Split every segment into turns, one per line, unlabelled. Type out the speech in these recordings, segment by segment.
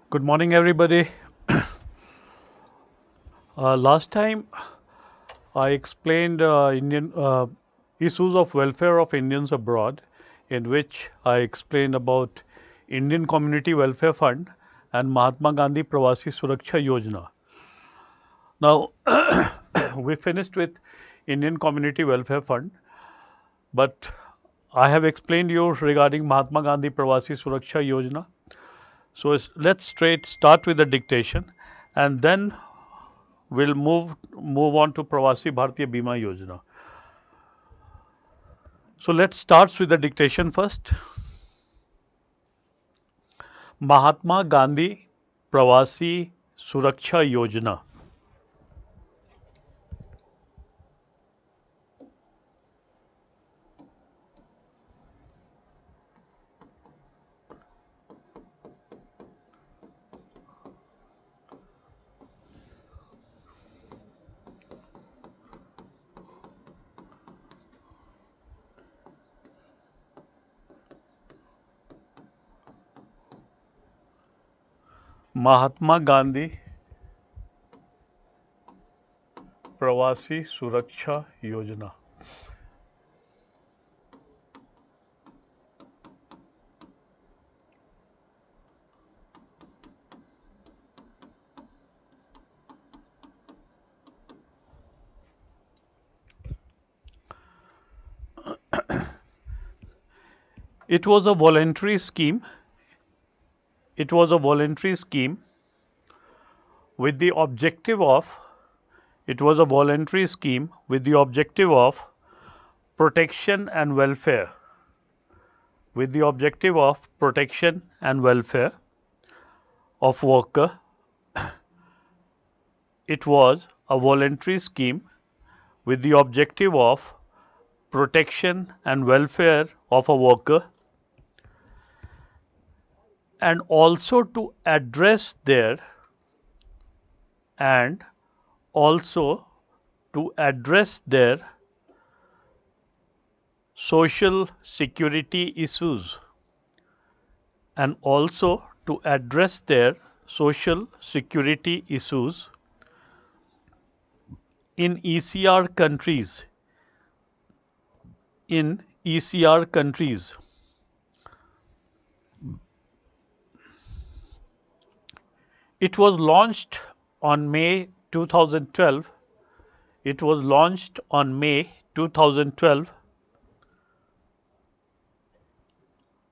Good morning, everybody. Last time I explained Indian issues of welfare of Indians abroad, in which I explained about Indian Community Welfare Fund and Mahatma Gandhi Pravasi Suraksha Yojana. Now, we finished with Indian Community Welfare Fund, but I have explained you regarding Mahatma Gandhi Pravasi Suraksha Yojana. So let's straight start with the dictation, and then we'll move on to Pravasi Bharatiya Bima Yojana. So let's start with the dictation first. Mahatma Gandhi Pravasi Suraksha Yojana. Mahatma Gandhi Pravasi Suraksha Yojana. It was a voluntary scheme. It was a voluntary scheme with the objective of it was a voluntary scheme with the objective of protection and welfare with the objective of protection and welfare of worker. It was a voluntary scheme with the objective of protection and welfare of a worker, and also to address their and also to address their social security issues and also to address their social security issues in ECR countries. In ECR countries. It was launched on May 2012. It was launched on May 2012.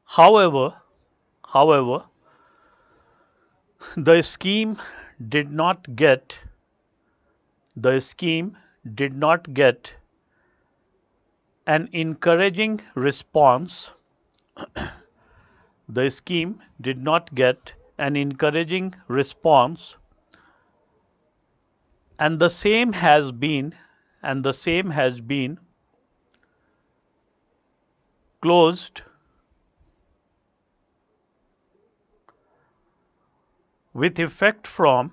However, the scheme did not get an encouraging response. The scheme did not get an encouraging response, and the same has been closed with effect from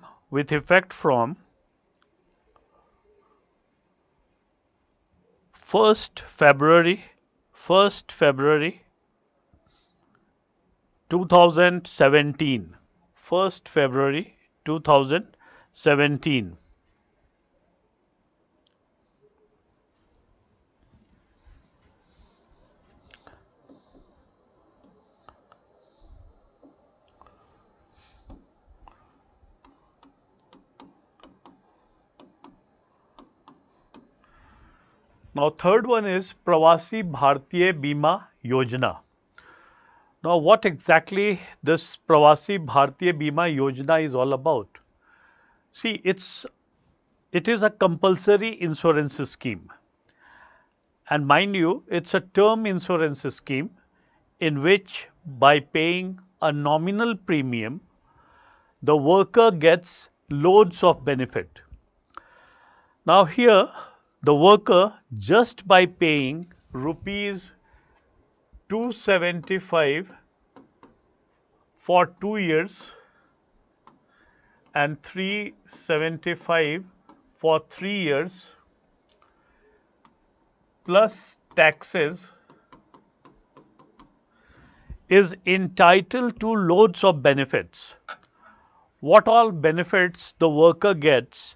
1st February 2017. 1st February 2017. Now third one is Pravasi Bharatiya Bima Yojana. Now what exactly this Pravasi Bharatiya Bima Yojana is all about? See, it is a compulsory insurance scheme, and mind you, it's a term insurance scheme in which by paying a nominal premium the worker gets loads of benefit. Now here the worker, just by paying rupees 275 for 2 years and 375 for 3 years plus taxes, is entitled to loads of benefits. what all benefits the worker gets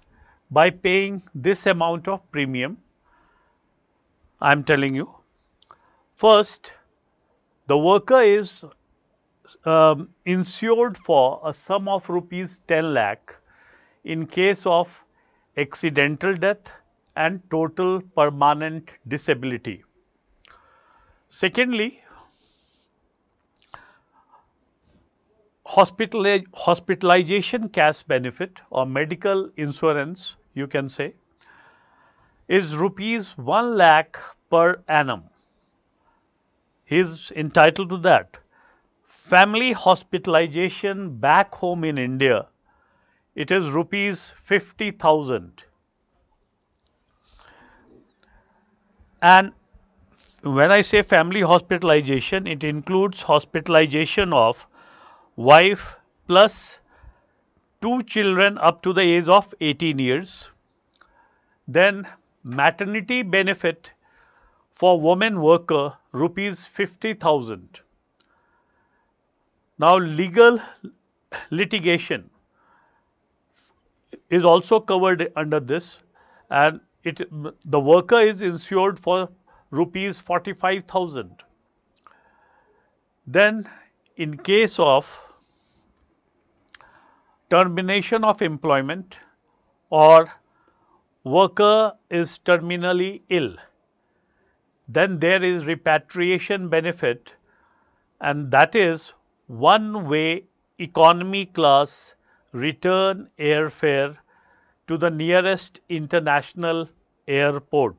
by paying this amount of premium. I am telling you. First, the worker is insured for a sum of rupees 10 lakh in case of accidental death and total permanent disability. Secondly, hospitalization cash benefit or medical insurance, you can say, is rupees 1 lakh per annum. He is entitled to that. Family hospitalization back home in India, it is rupees 50,000. And when I say family hospitalization, it includes hospitalization of wife plus 2 children up to the age of 18 years. Then maternity benefit for woman worker rupees 50,000. Now legal litigation is also covered under this, and the worker is insured for rupees 45,000. Then in case of termination of employment or worker is terminally ill, then there is repatriation benefit, and that is one-way economy class return airfare to the nearest international airport.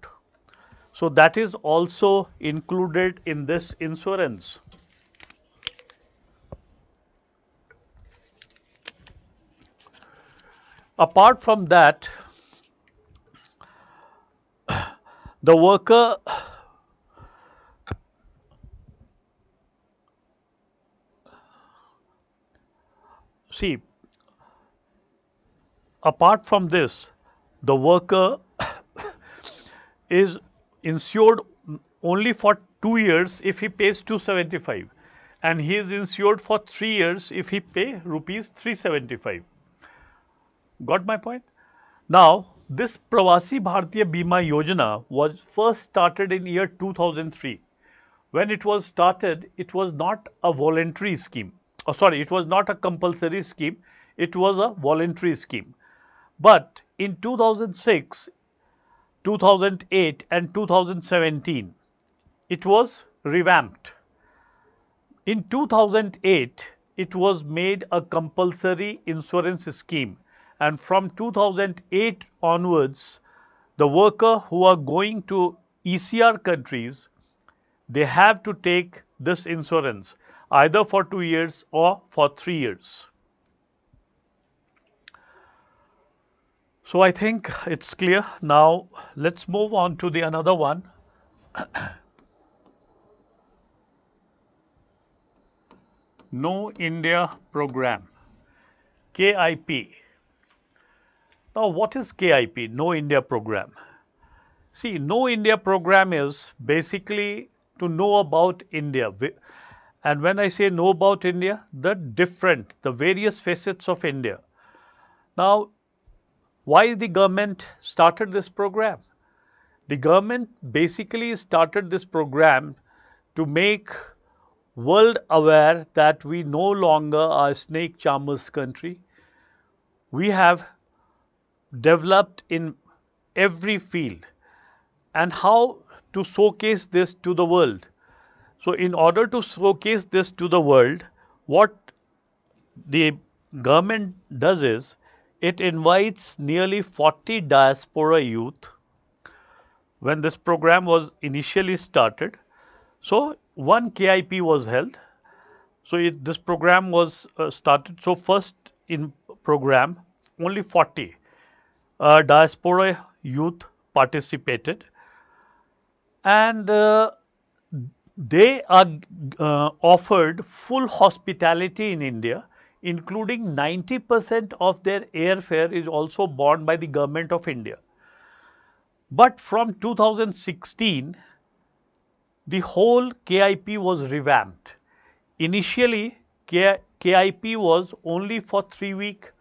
So that is also included in this insurance. Apart from that, the worker see, apart from this, the worker is insured only for 2 years if he pays 275, and he is insured for 3 years if he pay rupees 375. Got my point? Now, this Pravasi Bharatiya Bima Yojana was first started in year 2003. When it was started, it was not a voluntary scheme. Oh, sorry, it was not a compulsory scheme. It was a voluntary scheme. But in 2006, 2008 and 2017, it was revamped. In 2008, it was made a compulsory insurance scheme, and from 2008 onwards, the worker who are going to ECR countries, they have to take this insurance either for 2 years or for 3 years. So I think it's clear. Now let's move on to the another one. No India program, KIP. Now what is KIP, No India program? See, No India program is basically to know about India. And when I say know about India, the various facets of India. Now, why the government started this program? The government basically started this program to make world aware that we no longer are a snake charmers country. We have developed in every field, and how to showcase this to the world. So in order to showcase this to the world, what the government does is it invites nearly 40 diaspora youth when this program was initially started. So one KIP was held. So this program was started. So first in program, only 40 diaspora youth participated, and they are offered full hospitality in India, including 90% of their airfare is also borne by the government of India. But from 2016, the whole KIP was revamped. Initially, KIP was only for 3-week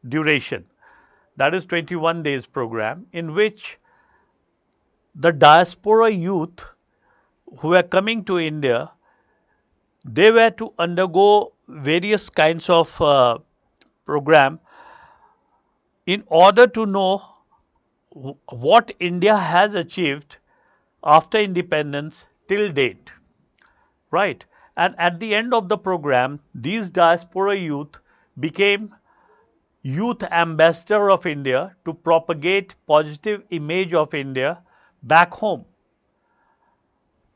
duration. That is 21 days program, in which the diaspora youth who were coming to India, they were to undergo various kinds of program in order to know what India has achieved after independence till date, right? And at the end of the program, these diaspora youth became youth ambassador of India to propagate positive image of India back home.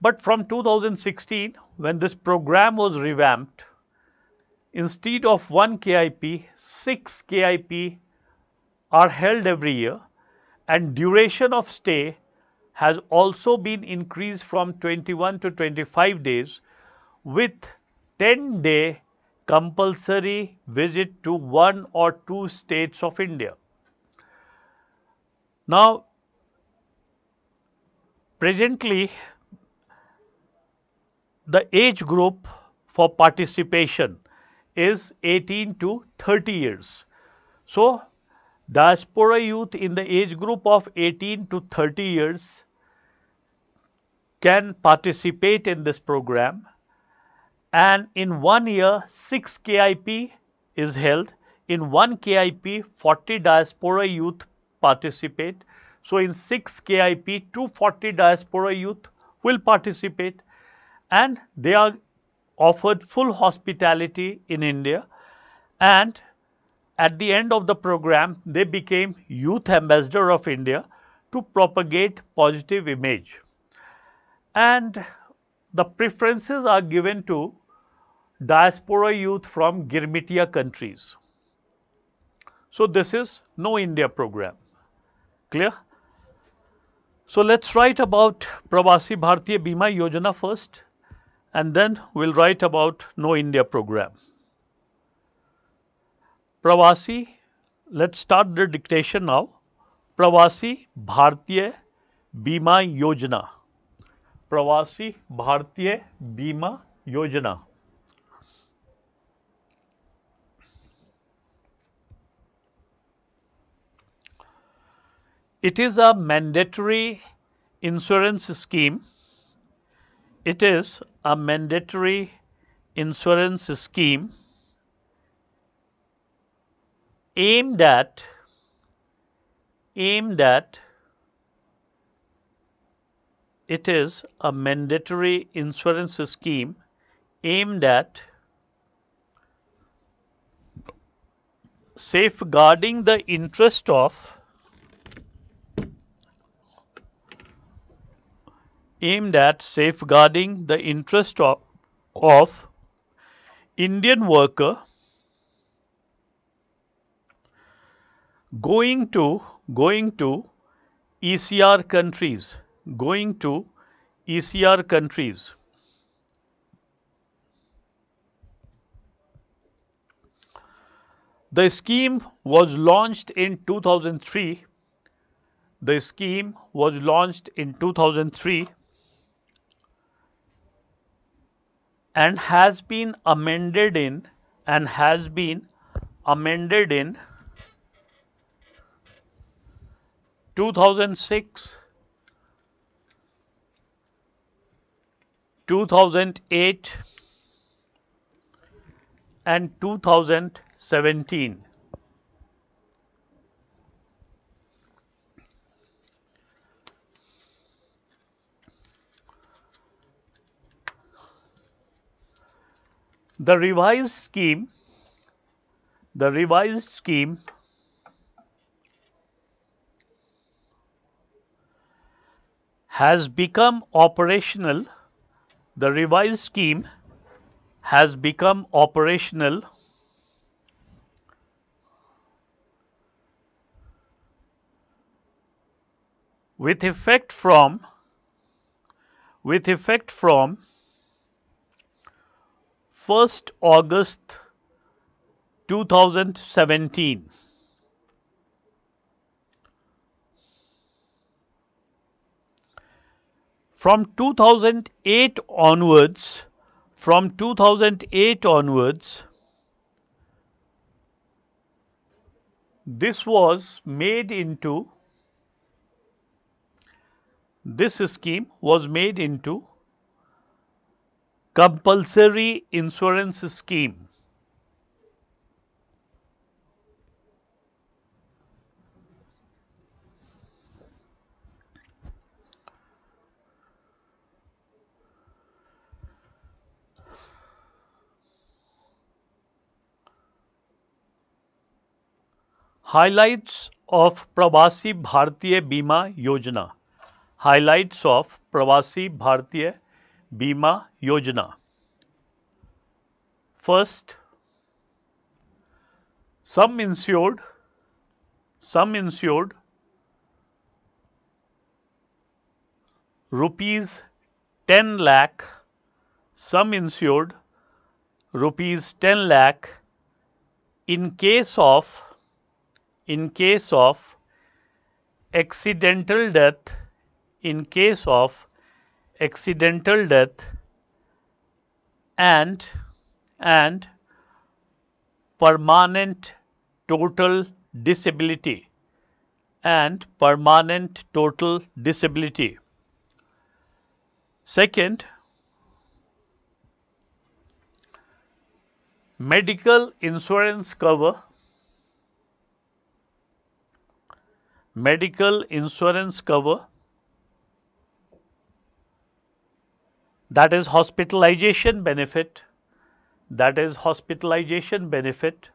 But from 2016, when this program was revamped, instead of one KIP, 6 KIP are held every year, and duration of stay has also been increased from 21 to 25 days, with 10-day compulsory visit to one or two states of India. Now, presently, the age group for participation is 18 to 30 years. So, diaspora youth in the age group of 18 to 30 years can participate in this program, and in 1 year 6 KIP is held. In 1 KIP 40 diaspora youth participate. So in 6 KIP 240 diaspora youth will participate, and they are offered full hospitality in India, and at the end of the program they became youth ambassador of India to propagate positive image, and the preferences are given to diaspora youth from Girmitia countries. So this is No India program. Clear? So let's write about Pravasi Bharatiya Bima Yojana first, and then we'll write about No India program. Pravasi, let's start the dictation now. Pravasi Bharatiya Bima Yojana. Pravasi Bharatiya Bima Yojana. It is a mandatory insurance scheme. It is a mandatory insurance scheme aimed at it is a mandatory insurance scheme aimed at safeguarding the interest of Indian worker going to ECR countries, The scheme was launched in 2003. The scheme was launched in 2003 and has been amended in 2006, 2008 and 2017. The revised scheme has become operational. The revised scheme has become operational with effect from 1st August 2017. From 2008 onwards, This was made into, this scheme was made into compulsory insurance scheme. Highlights of Pravasi Bhartiya Bima Yojana. Highlights of Pravasi Bhartiya Bima Yojana. First, sum insured rupees 10 lakh, sum insured rupees 10 lakh in case of accidental death, in case of accidental death and permanent total disability, and permanent total disability. Second, medical insurance cover, medical insurance cover, that is hospitalization benefit, that is hospitalization benefit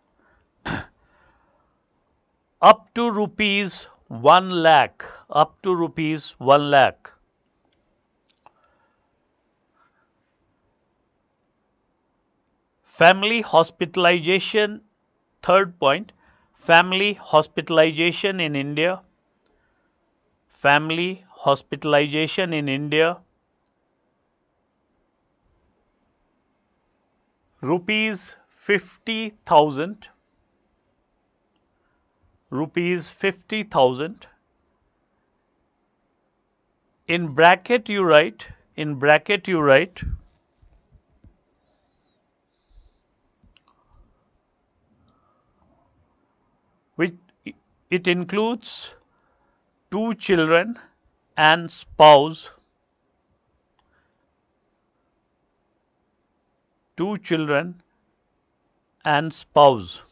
up to rupees 1 lakh, up to rupees 1 lakh. Family hospitalization, third point, family hospitalization in India, family hospitalization in India, rupees 50,000, rupees 50,000. In bracket you write, in bracket you write, which it includes 2 children and spouse, 2 children and spouse.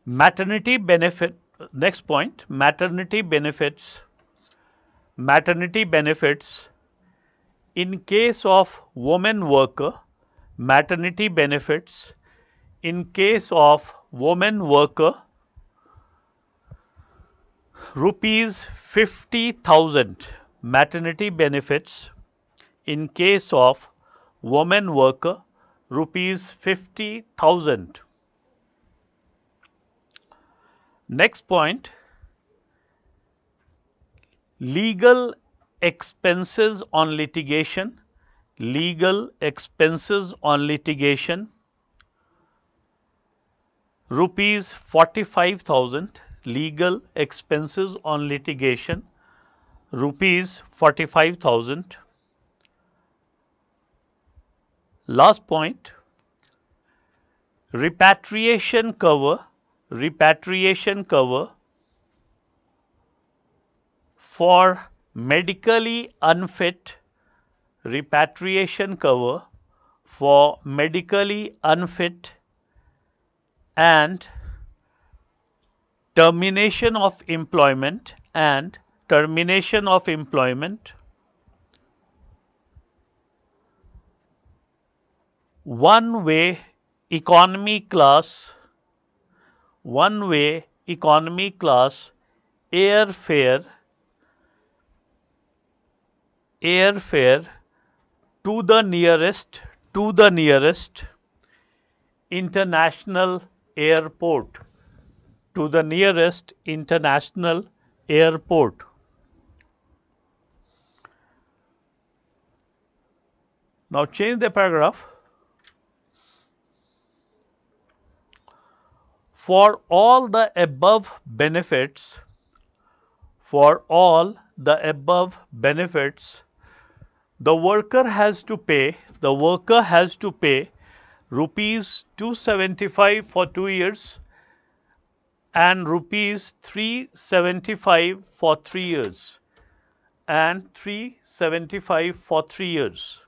Maternity benefit, next point, maternity benefits, maternity benefits in case of woman worker, maternity benefits in case of woman worker, rupees 50,000, maternity benefits in case of woman worker, rupees 50,000. Next point, legal expenses on litigation, legal expenses on litigation, rupees 45,000, legal expenses on litigation, rupees 45,000. Last point, repatriation cover, repatriation cover for medically unfit, repatriation cover for medically unfit and termination of employment, and termination of employment. One-way economy class, one-way economy class airfare, airfare to the nearest international airport, to the nearest international airport. Now change the paragraph. For all the above benefits, for all the above benefits, the worker has to pay rupees 275 for 2 years and rupees 375 for 3 years and 375 for 3 years.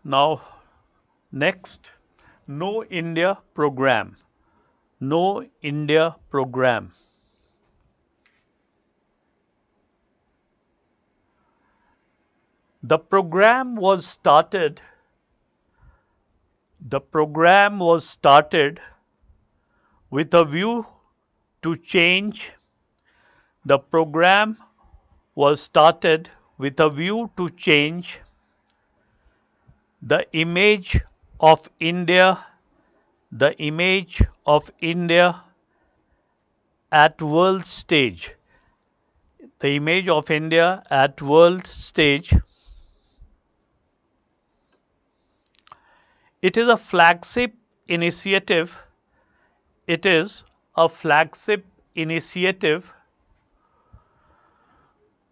Now next, No India program. No India program. The program was started with a view to change. The program was started with a view to change the image of India at world stage. The image of India at world stage. It is a flagship initiative. It is a flagship initiative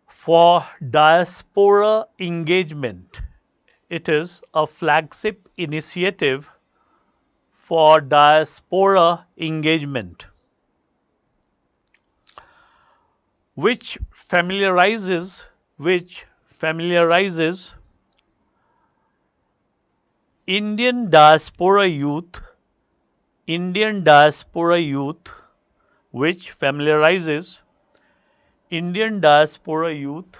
for diaspora engagement. It is a flagship initiative for diaspora engagement, which familiarizes Indian diaspora youth which familiarizes Indian diaspora youth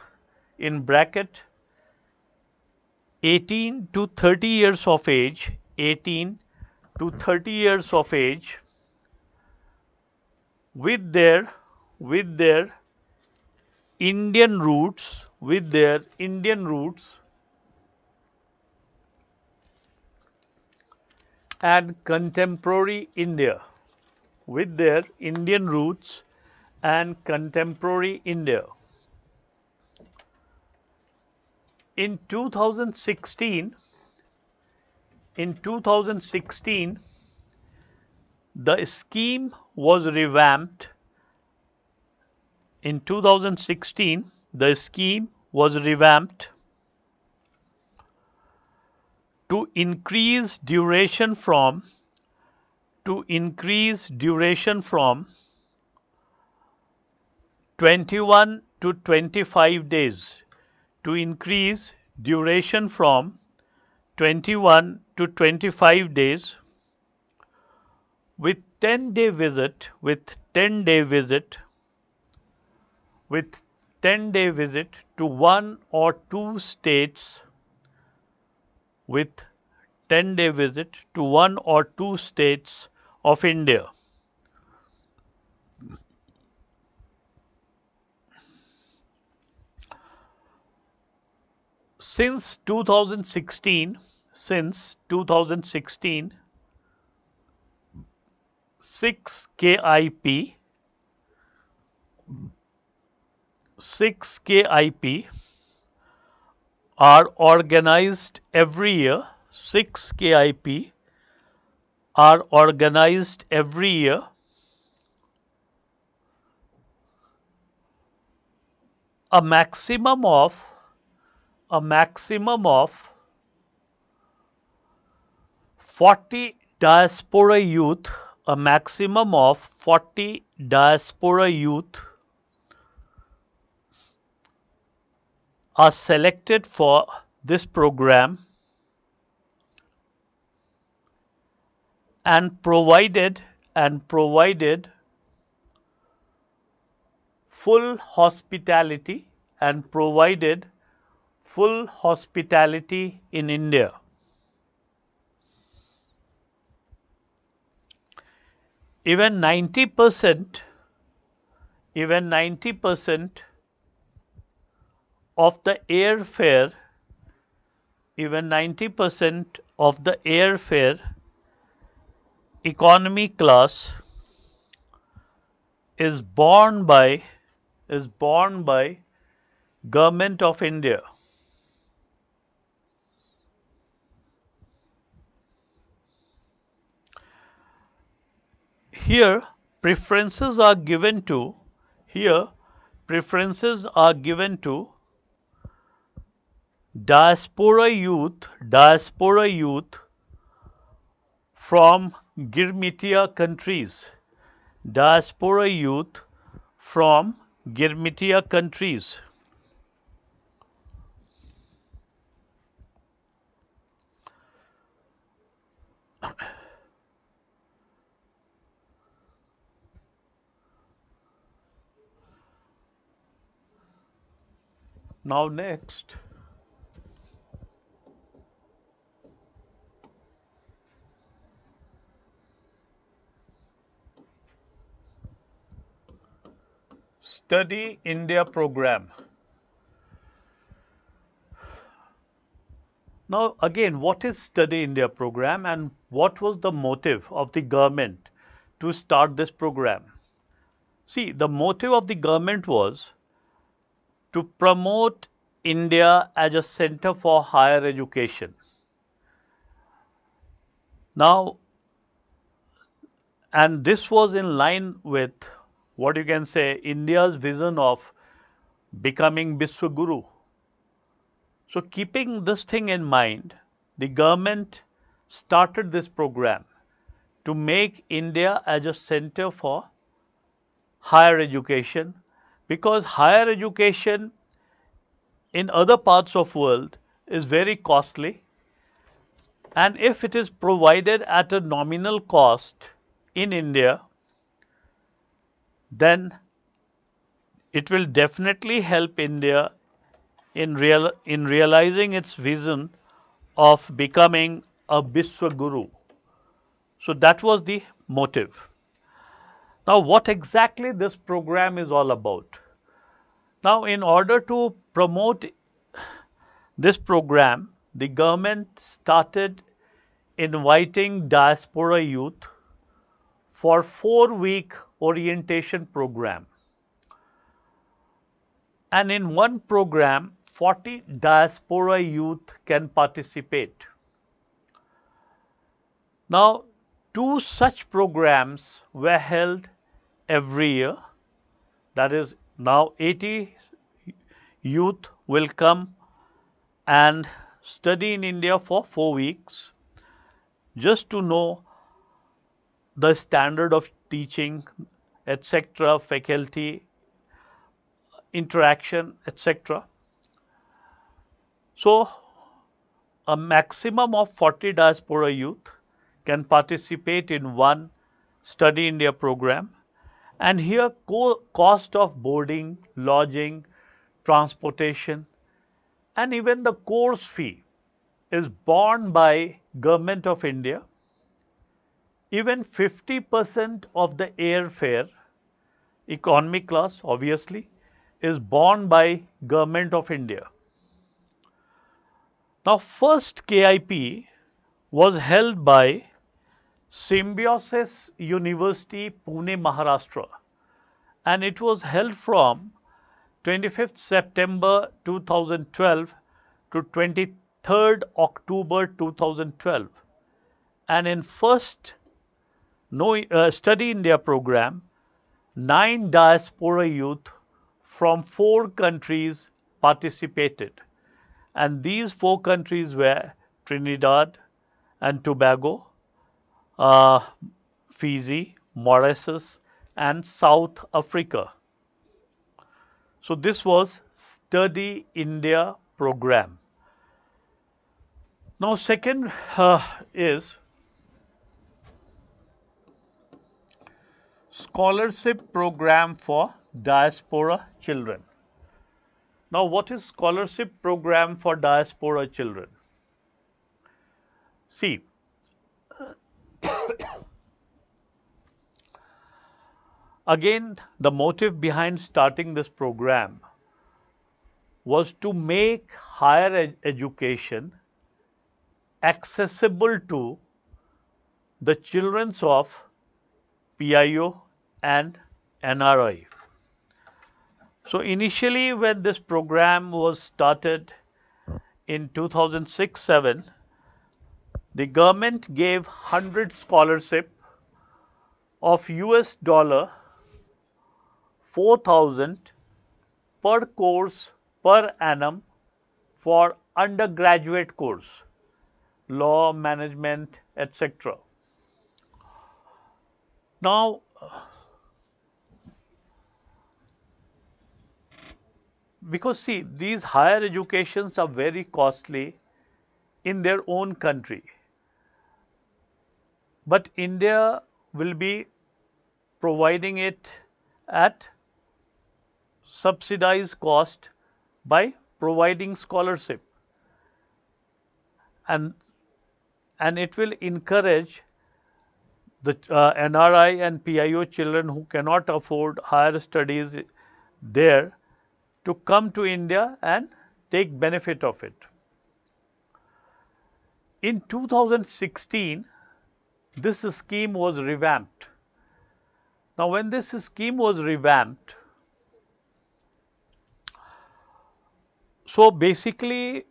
in bracket 18 to 30 years of age, 18 to 30 years of age with their Indian roots, and contemporary India, with their Indian roots and contemporary India. In 2016, the scheme was revamped. In 2016, the scheme was revamped to increase duration from 21 to 25 days. To increase duration from 21 to 25 days with 10-day visit to one or two states of India. Since 2016, 6 KIP are organized every year. 6 KIP are organized every year. A maximum of 40 diaspora youth are selected for this program and provided full hospitality in India. Even 90% of the airfare economy class is borne by Government of India. Here preferences are given to diaspora youth from Girmitia countries, diaspora youth from Girmitia countries. Now next, Study India program. Now again, what is Study India program and what was the motive of the government to start this program? See, the motive of the government was to promote India as a center for higher education. Now, and this was in line with what you can say India's vision of becoming Vishwaguru. So, keeping this thing in mind, the government started this program to make India as a center for higher education, because higher education in other parts of world is very costly, and if it is provided at a nominal cost in India, then it will definitely help India in realizing its vision of becoming a Vishwaguru. So that was the motive. Now what exactly this program is all about? Now in order to promote this program, the government started inviting diaspora youth for 4-week orientation program. And in one program, 40 diaspora youth can participate. Now, 2 such programs were held every year. That is, now 80 youth will come and study in India for 4 weeks just to know the standard of teaching, etc., faculty, interaction, etc. So, a maximum of 40 diaspora youth can participate in one Study India program, and here cost of boarding, lodging, transportation and even the course fee is borne by Government of India. Even 50% of the airfare, economy class obviously, is borne by Government of India. Now first KIP was held by Symbiosis University, Pune, Maharashtra, and it was held from 25th September 2012 to 23rd October 2012. And in first Study India program, 9 diaspora youth from 4 countries participated, and these 4 countries were Trinidad and Tobago, Fiji, Mauritius and South Africa. So this was Study India program. Now second is scholarship program for diaspora children. Now what is scholarship program for diaspora children? See, again the motive behind starting this program was to make higher education accessible to the children of PIO and NRI. So initially when this program was started in 2006-07, the government gave 100 scholarship of US dollar 4,000 per course per annum for undergraduate course, law, management, etc. Now, because see, these higher educations are very costly in their own country, but India will be providing it at subsidized cost by providing scholarship, and it will encourage the NRI and PIO children who cannot afford higher studies there to come to India and take benefit of it. In 2016, this scheme was revamped. Now, when this scheme was revamped, so basically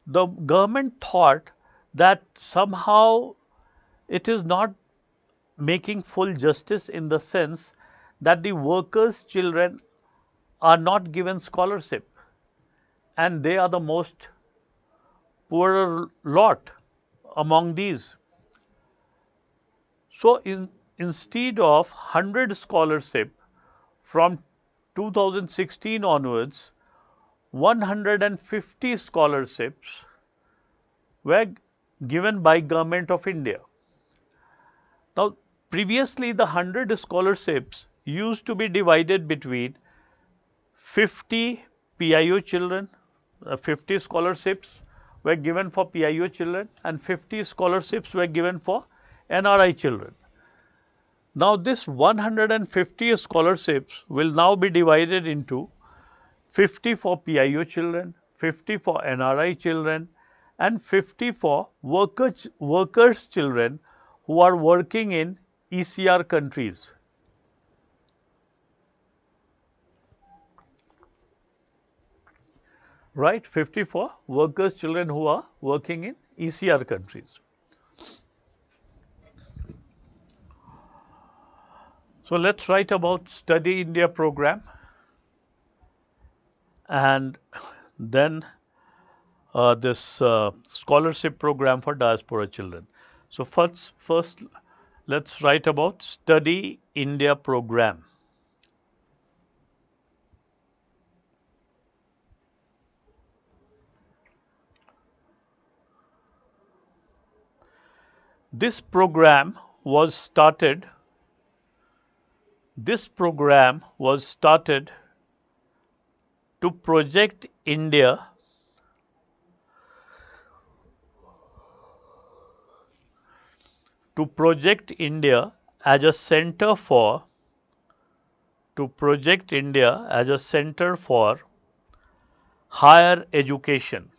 the government thought that somehow it is not making full justice in the sense that the workers' children are not given scholarship and they are the most poorer lot among these. So, instead of 100 scholarship from 2016 onwards, 150 scholarships were given by Government of India. Now, previously the 100 scholarships used to be divided between 50 PIO children, 50 scholarships were given for PIO children and 50 scholarships were given for NRI children. Now, this 150 scholarships will now be divided into 50 for PIO children, 50 for NRI children and 50 for workers children who are working in ECR countries. Right, 50 for workers children who are working in ECR countries. So, let us write about Study India program and then this scholarship program for diaspora children. So, first let us write about Study India program. This program was started to project India as a center for higher education.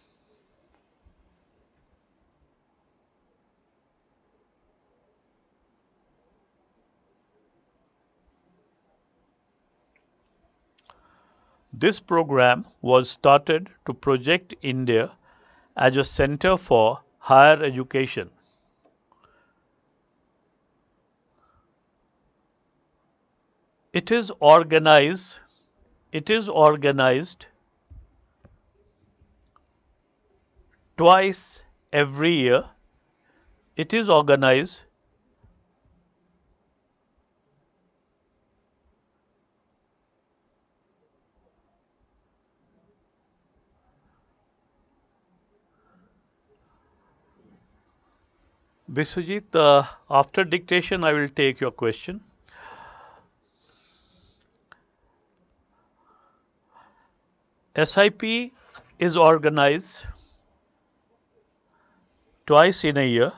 This program was started to project India as a center for higher education. It is organized twice every year. It is organized Biswajit, after dictation, I will take your question. SIP is organized twice in a year.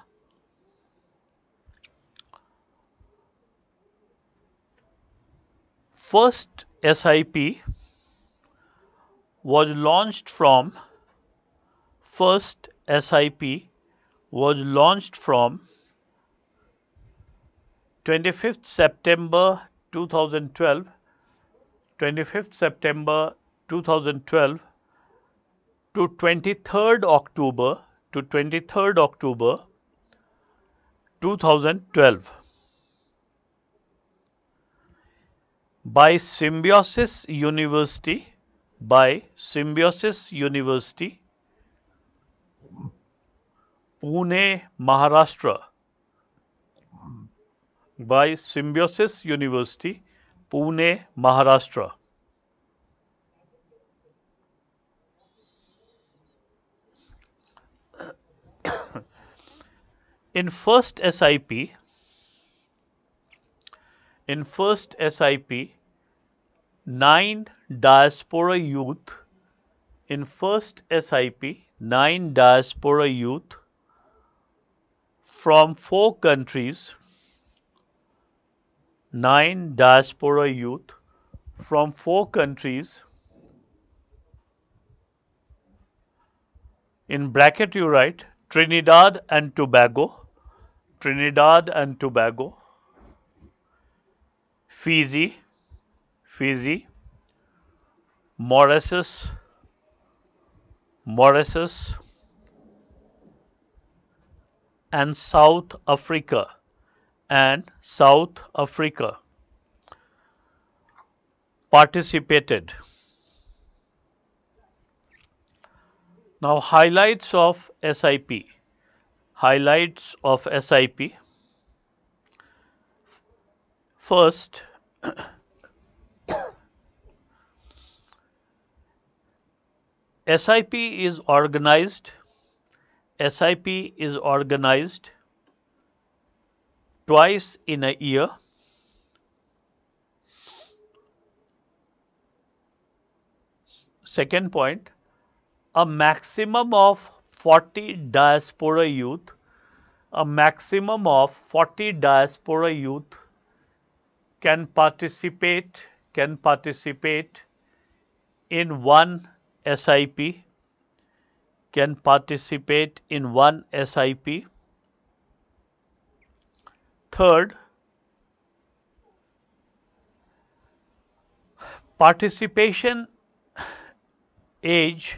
First SIP was launched from 25th September 2012 to 23rd October 2012 by Symbiosis University by Symbiosis University, Pune, Maharashtra. By Symbiosis University, Pune, Maharashtra. In first SIP, in first SIP, 9 diaspora youth in first SIP, 9 diaspora youth from 4 countries, 9 diaspora youth from 4 countries, in bracket you write Trinidad and Tobago, Trinidad and Tobago, Fiji, Fiji, Mauritius, Mauritius, and South Africa, and South Africa participated. Now highlights of SIP. Highlights of SIP. First, SIP is organized. SIP is organized twice in a year. Second point, a maximum of 40 diaspora youth, a maximum of 40 diaspora youth can participate in one SIP, can participate in one SIP. Third, participation age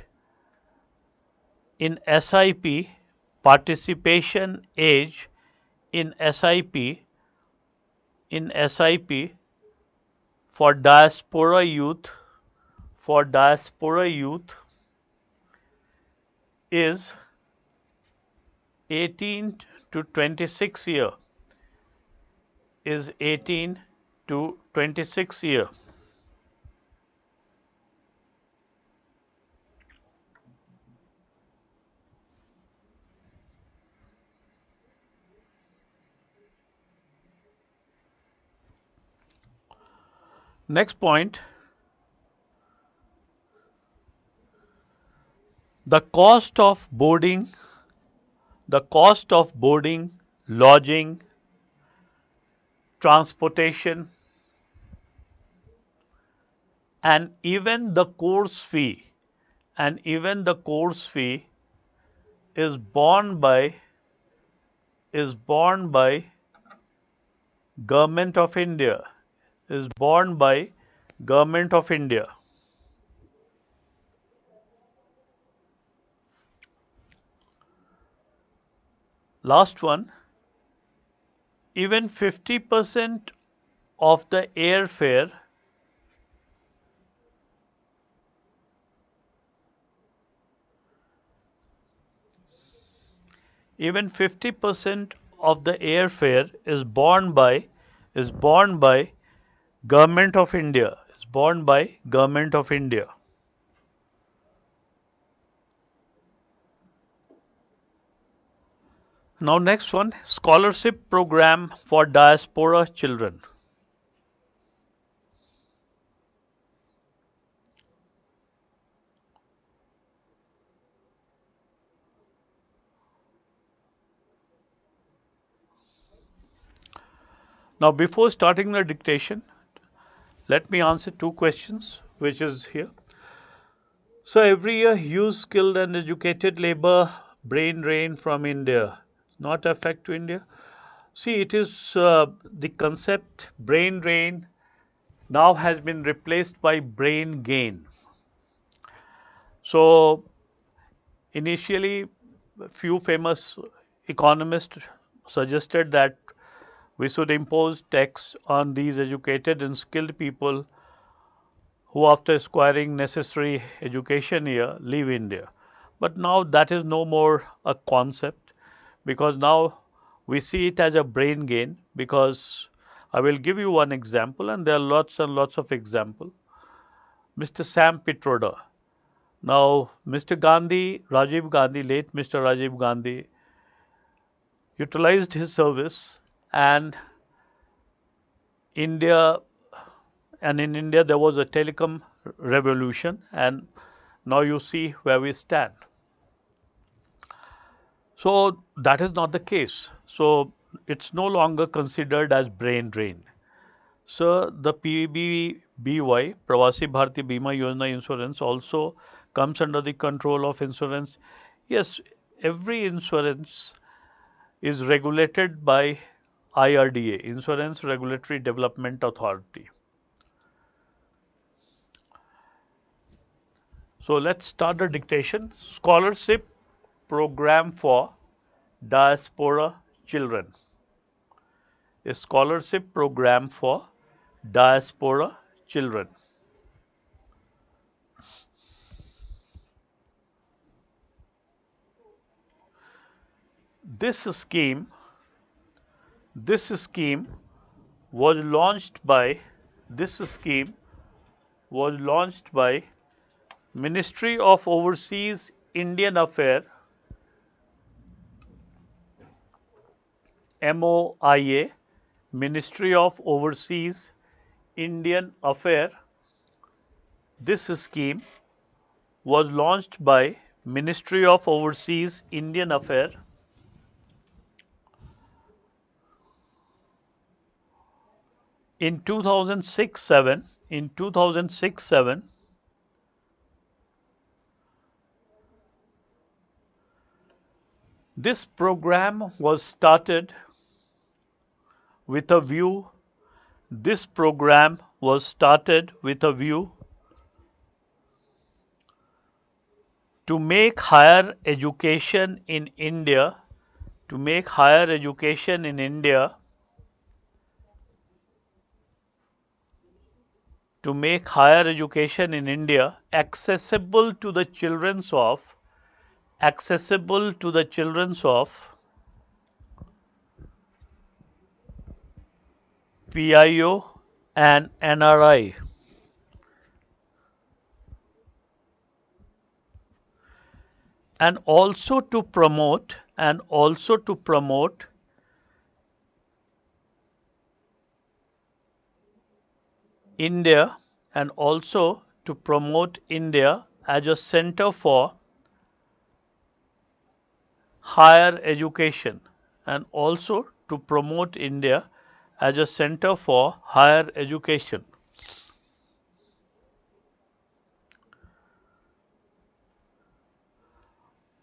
in SIP, participation age in SIP for diaspora youth is 18 to 26 year, is 18 to 26 year. Next point, the cost of boarding, lodging, transportation, and even the course fee, is borne by Government of India, is borne by Government of India. Last one, even 50% of the airfare, even 50% of the airfare is borne by Government of India, is borne by Government of India. Now next one, scholarship program for diaspora children. Now before starting the dictation, let me answer 2 questions which is here. So every year huge skilled and educated labor brain drain from India, not affect to India. See, it is the concept brain drain now has been replaced by brain gain. So initially few famous economists suggested that we should impose tax on these educated and skilled people who after acquiring necessary education here leave India. But now that is no more a concept, because now we see it as a brain gain. Because I will give you one example, and there are lots and lots of examples. Mr. Sam Pitroda. Now, Mr. Gandhi, Rajiv Gandhi, late Mr. Rajiv Gandhi, utilized his service, and India and in India there was a telecom revolution, and now you see where we stand. So that is not the case. So it's no longer considered as brain drain. So the PBBY, Pravasi Bharati Bima Yojana insurance, also comes under the control of insurance. Yes, every insurance is regulated by IRDA, Insurance Regulatory Development Authority. So let's start the dictation. Scholarship program for diaspora children. A scholarship program for diaspora children. This scheme was launched by Ministry of Overseas Indian Affairs, MOIA, Ministry of Overseas Indian Affairs. This scheme was launched by Ministry of Overseas Indian Affairs in 2006-7. This program was started with a view to make higher education in India accessible to the children of PIO and NRI, and also to promote India as a center for higher education,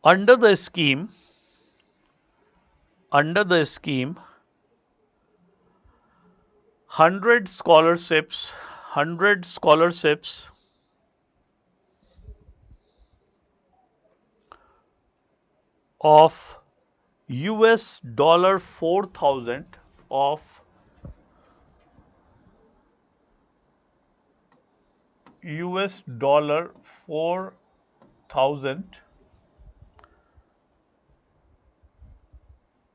Under the scheme, 100 scholarships of $4,000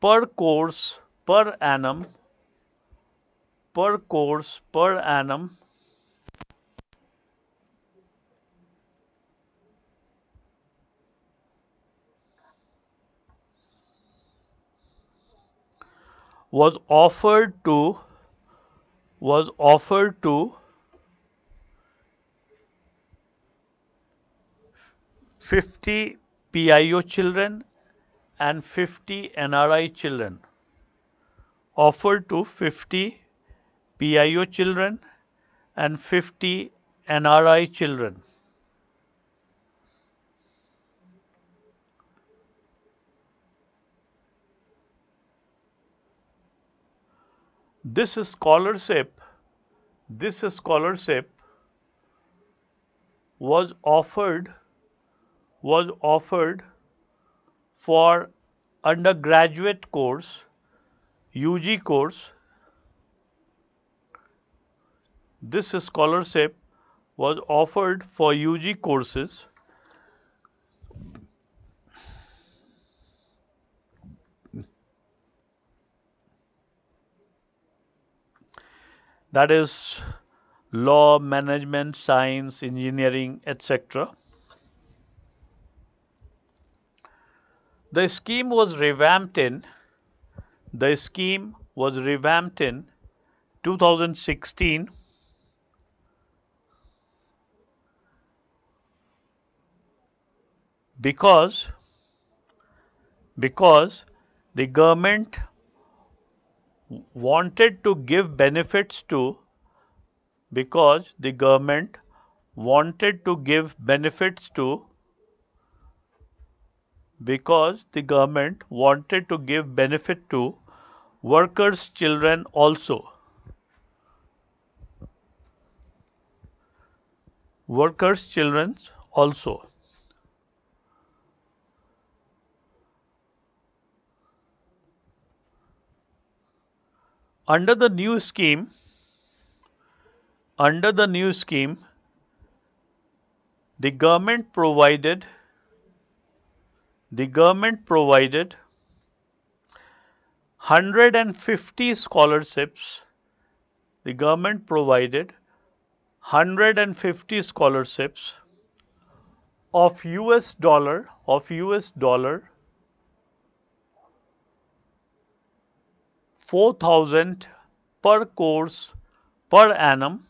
per course per annum was offered to 50 PIO children and 50 NRI children. Offered to 50 PIO children and 50 NRI children. This scholarship was offered for undergraduate course, UG course. This scholarship was offered for UG courses that is law, management, science, engineering, etc. The scheme was revamped in the scheme was revamped in 2016 because the government wanted to give benefits to because the government wanted to give benefits to because the government wanted to give benefit to workers' children also. Workers' children also. Under the new scheme, under the new scheme, the government provided 150 scholarships. The government provided 150 scholarships of US dollar 4,000 per course per annum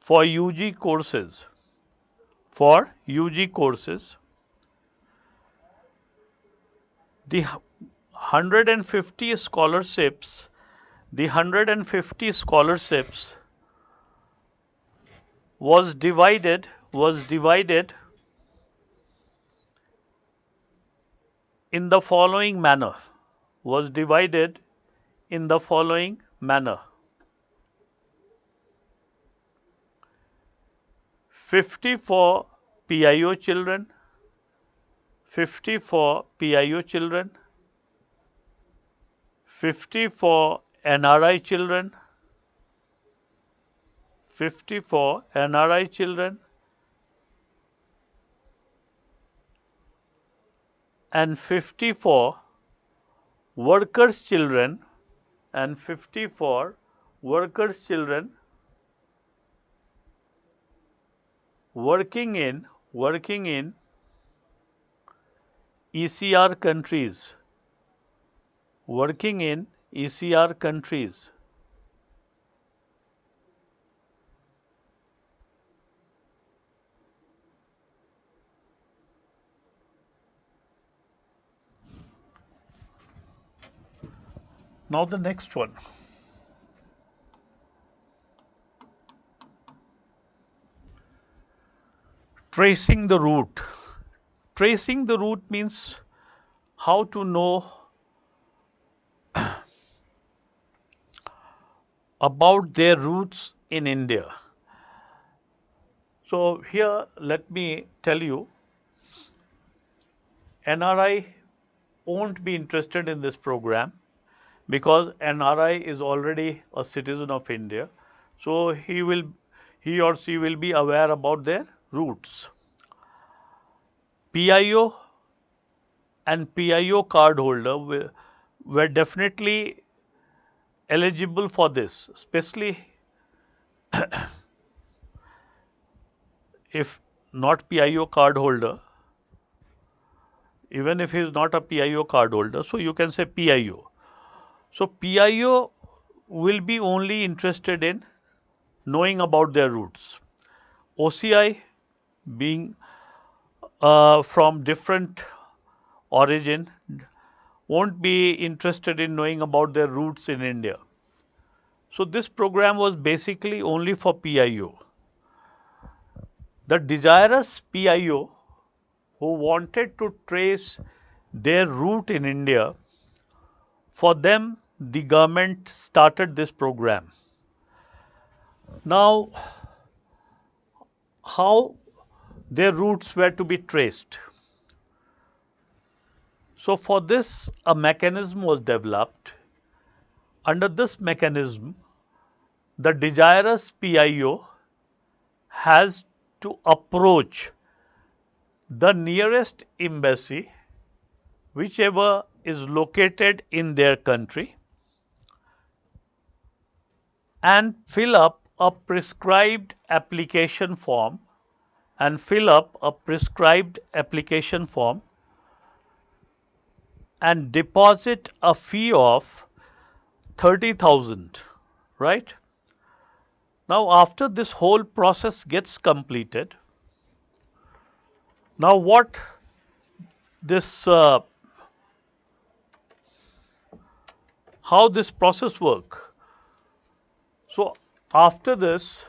for UG courses. For UG courses, the 150 scholarships, the 150 scholarships was divided in the following manner. Was divided in the following manner. 50 for PIO children, 50 for PIO children, 50 for NRI children, 50 for NRI children, and 50 for workers' children, and 50 for workers' children working in ECR countries. Working in ECR countries. Now the next one. Tracing the route. Tracing the route means how to know about their roots in India. So here let me tell you, NRI won't be interested in this program because NRI is already a citizen of India. So he or she will be aware about their roots. PIO and PIO card holder were definitely eligible for this, especially if not PIO card holder, even if he is not a PIO card holder, so you can say PIO. So PIO will be only interested in knowing about their roots. OCI being from different origin won't be interested in knowing about their roots in India. So this program was basically only for PIO. The desirous PIO who wanted to trace their route in India, for them the government started this program. Now, how their roots were to be traced? So for this a mechanism was developed. Under this mechanism, the desirous PIO has to approach the nearest embassy, whichever is located in their country, and fill up a prescribed application form and deposit a fee of 30,000, right? Now, after this whole process gets completed, now what this how this process work? So, after this,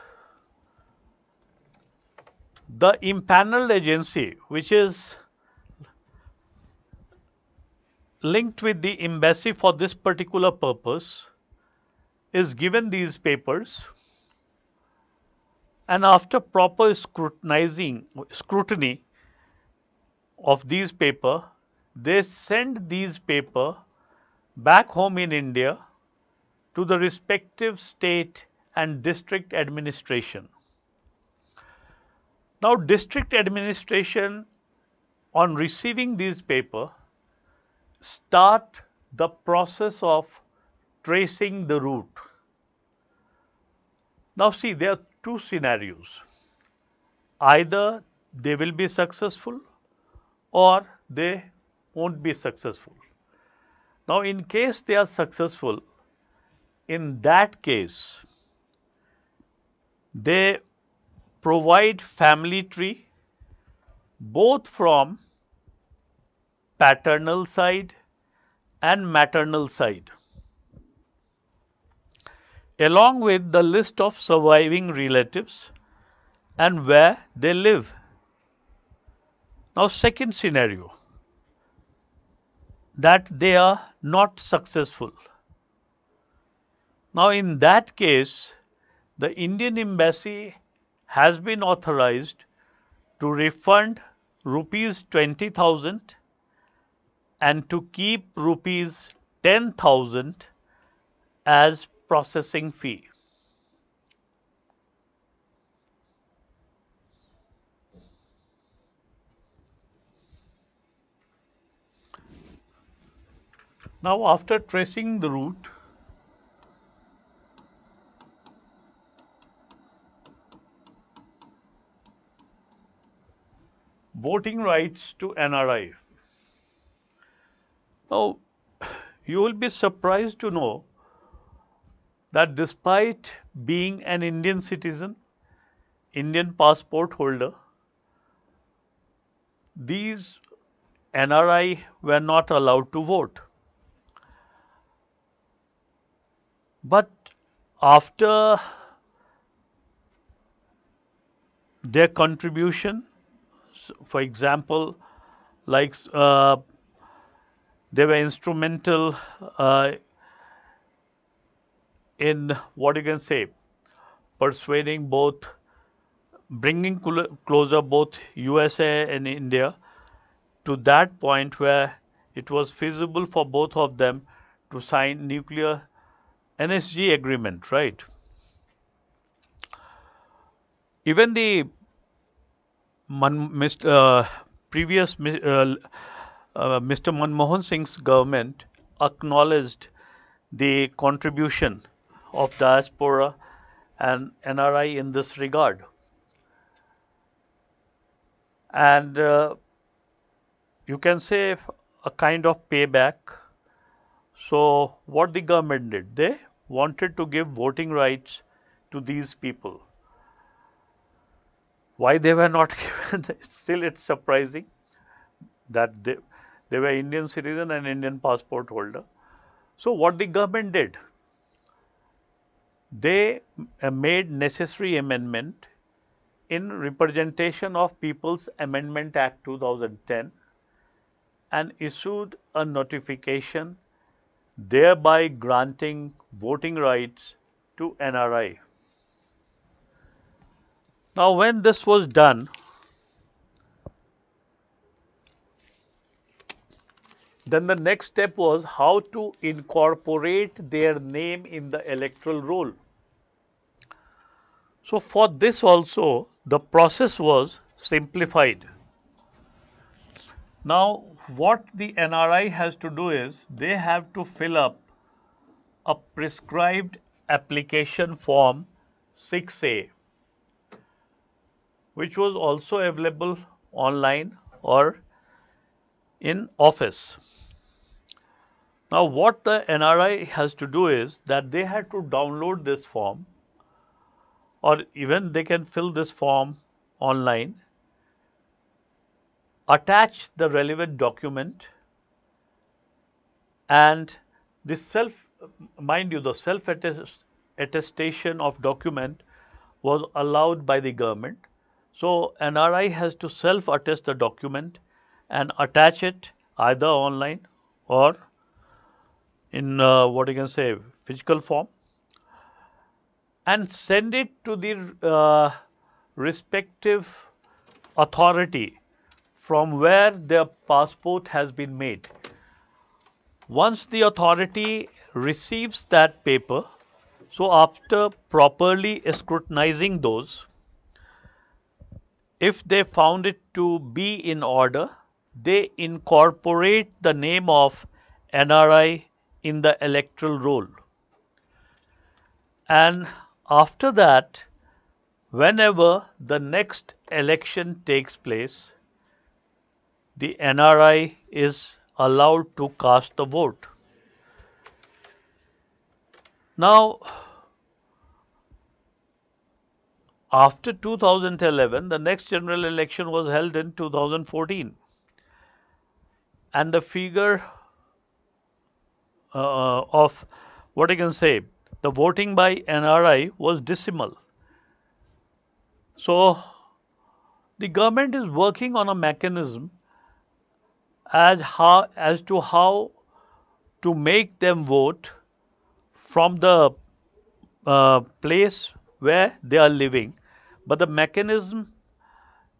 the impaneled agency, which is linked with the embassy for this particular purpose, is given these papers, and after proper scrutiny of these paper, they send these paper back home in India to the respective state and district administration. Now, district administration, on receiving these paper, start the process of tracing the route. Now, see, there are two scenarios. Either they will be successful or they won't be successful. Now, in case they are successful, in that case, they provide family tree both from paternal side and maternal side, along with the list of surviving relatives and where they live. Now, second scenario, that they are not successful. Now, in that case, the Indian embassy has been authorized to refund rupees 20,000 and to keep rupees 10,000 as processing fee. Now, after tracing the route, voting rights to NRI. Now, you will be surprised to know that despite being an Indian citizen, Indian passport holder, these NRI were not allowed to vote. But after their contribution, for example, like they were instrumental in what you can say, persuading both, bringing closer both USA and India to that point where it was feasible for both of them to sign nuclear NSG agreement, right? Even the previous Mr. Manmohan Singh's government acknowledged the contribution of diaspora and NRI in this regard. And you can say a kind of payback. So what the government did, they wanted to give voting rights to these people. Why they were not given, still it's surprising that they were Indian citizen and Indian passport holder. So what the government did, they made necessary amendment in Representation of People's Amendment Act 2010 and issued a notification, thereby granting voting rights to NRI. Now, when this was done, then the next step was how to incorporate their name in the electoral roll. So for this also the process was simplified. Now what the NRI has to do is they have to fill up a prescribed application form 6A, which was also available online or in office. Now what the NRI has to do is that they had to download this form, or even they can fill this form online, attach the relevant document, and the mind you, the self attestation of document was allowed by the government. So NRI has to self attest the document and attach it either online or in what you can say physical form, and send it to the respective authority from where their passport has been made. Once the authority receives that paper, so after properly scrutinizing those, if they found it to be in order, they incorporate the name of NRI in the electoral roll. And after that, whenever the next election takes place, the NRI is allowed to cast the vote. Now, after 2011, the next general election was held in 2014, and the figure of what I can say, the voting by NRI was decimal. So the government is working on a mechanism as to how to make them vote from the place where they are living, but the mechanism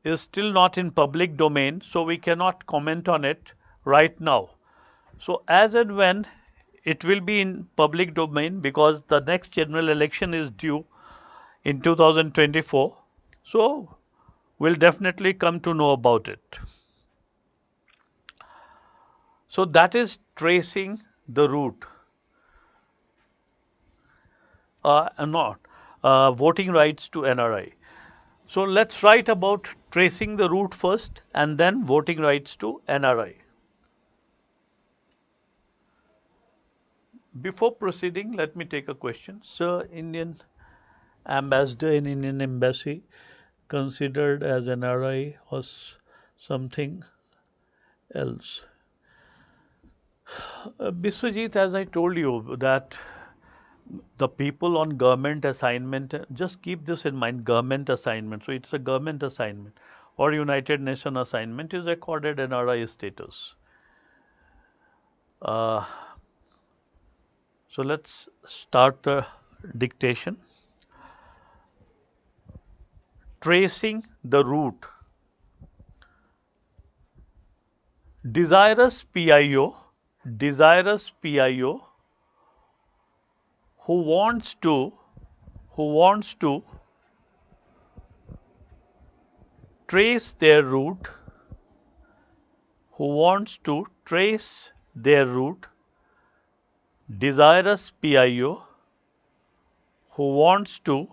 is still not in public domain, so we cannot comment on it right now. So as and when it will be in public domain, because the next general election is due in 2024, so we'll definitely come to know about it. So that is tracing the route. Not voting rights to NRI. So let's write about tracing the route first and then voting rights to NRI. Before proceeding, let me take a question. Sir, Indian ambassador in Indian embassy considered as NRI or something else? Biswajit, as I told you that the people on government assignment, just keep this in mind, government assignment. So it's a government assignment or United Nations assignment is accorded NRI status. So let's start the dictation. Tracing the route. Desirous PIO who wants to trace their route, desirous PIO who wants to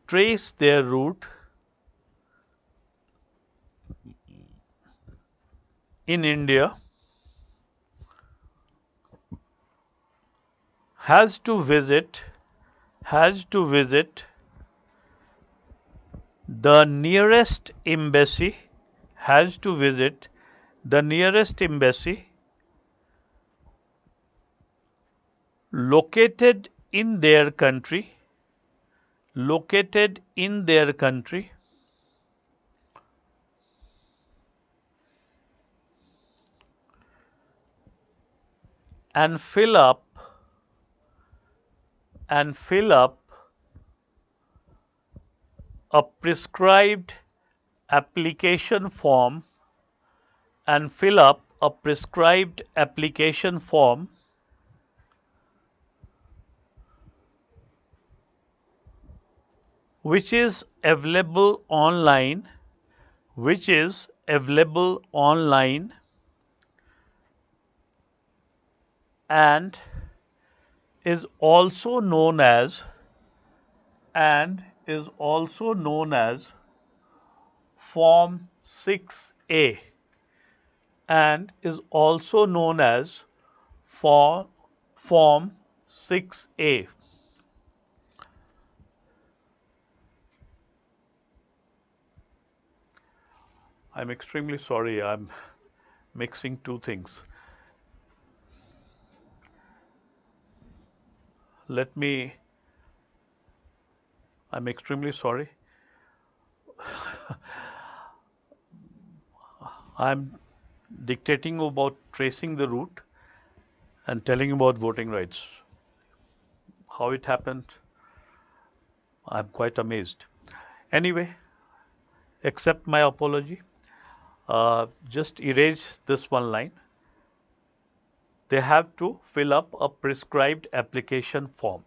trace their route in India has to visit the nearest embassy located in their country and fill up a prescribed application form which is available online, which is available online and is also known as Form 6A and is also known as Form 6A. I'm extremely sorry, I'm mixing two things. I'm extremely sorry. I'm dictating about tracing the route and telling about voting rights. How it happened, I'm quite amazed. Anyway, accept my apology. Just erase this one line. They have to fill up a prescribed application form.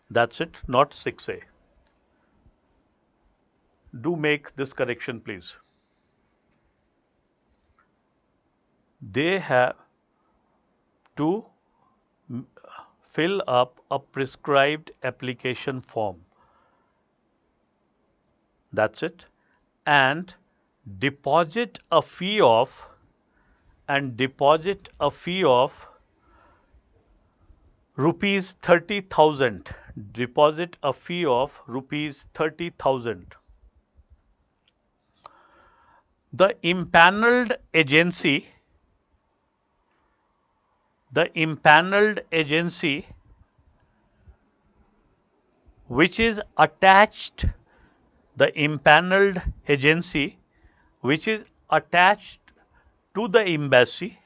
That's it, not 6A. Do make this correction, please. They have to fill up a prescribed application form. That's it. And deposit a fee of rupees 30,000. Deposit a fee of rupees 30,000. The impaneled agency which is attached the impaneled agency which is attached to the embassy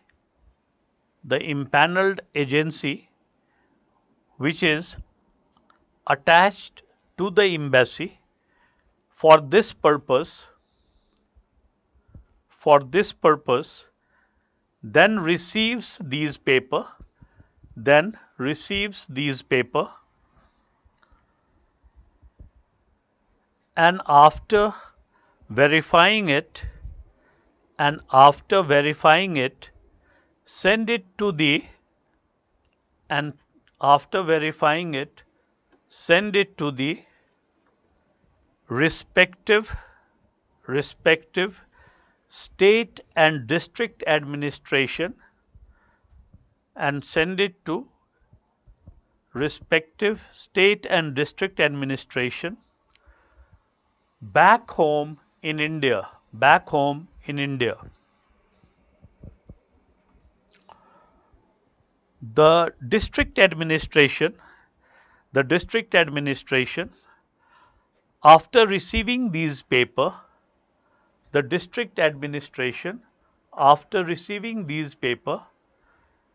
which is attached to the embassy for this purpose then receives these paper and after verifying it send it to the respective state and district administration back home in India. The district administration after receiving these paper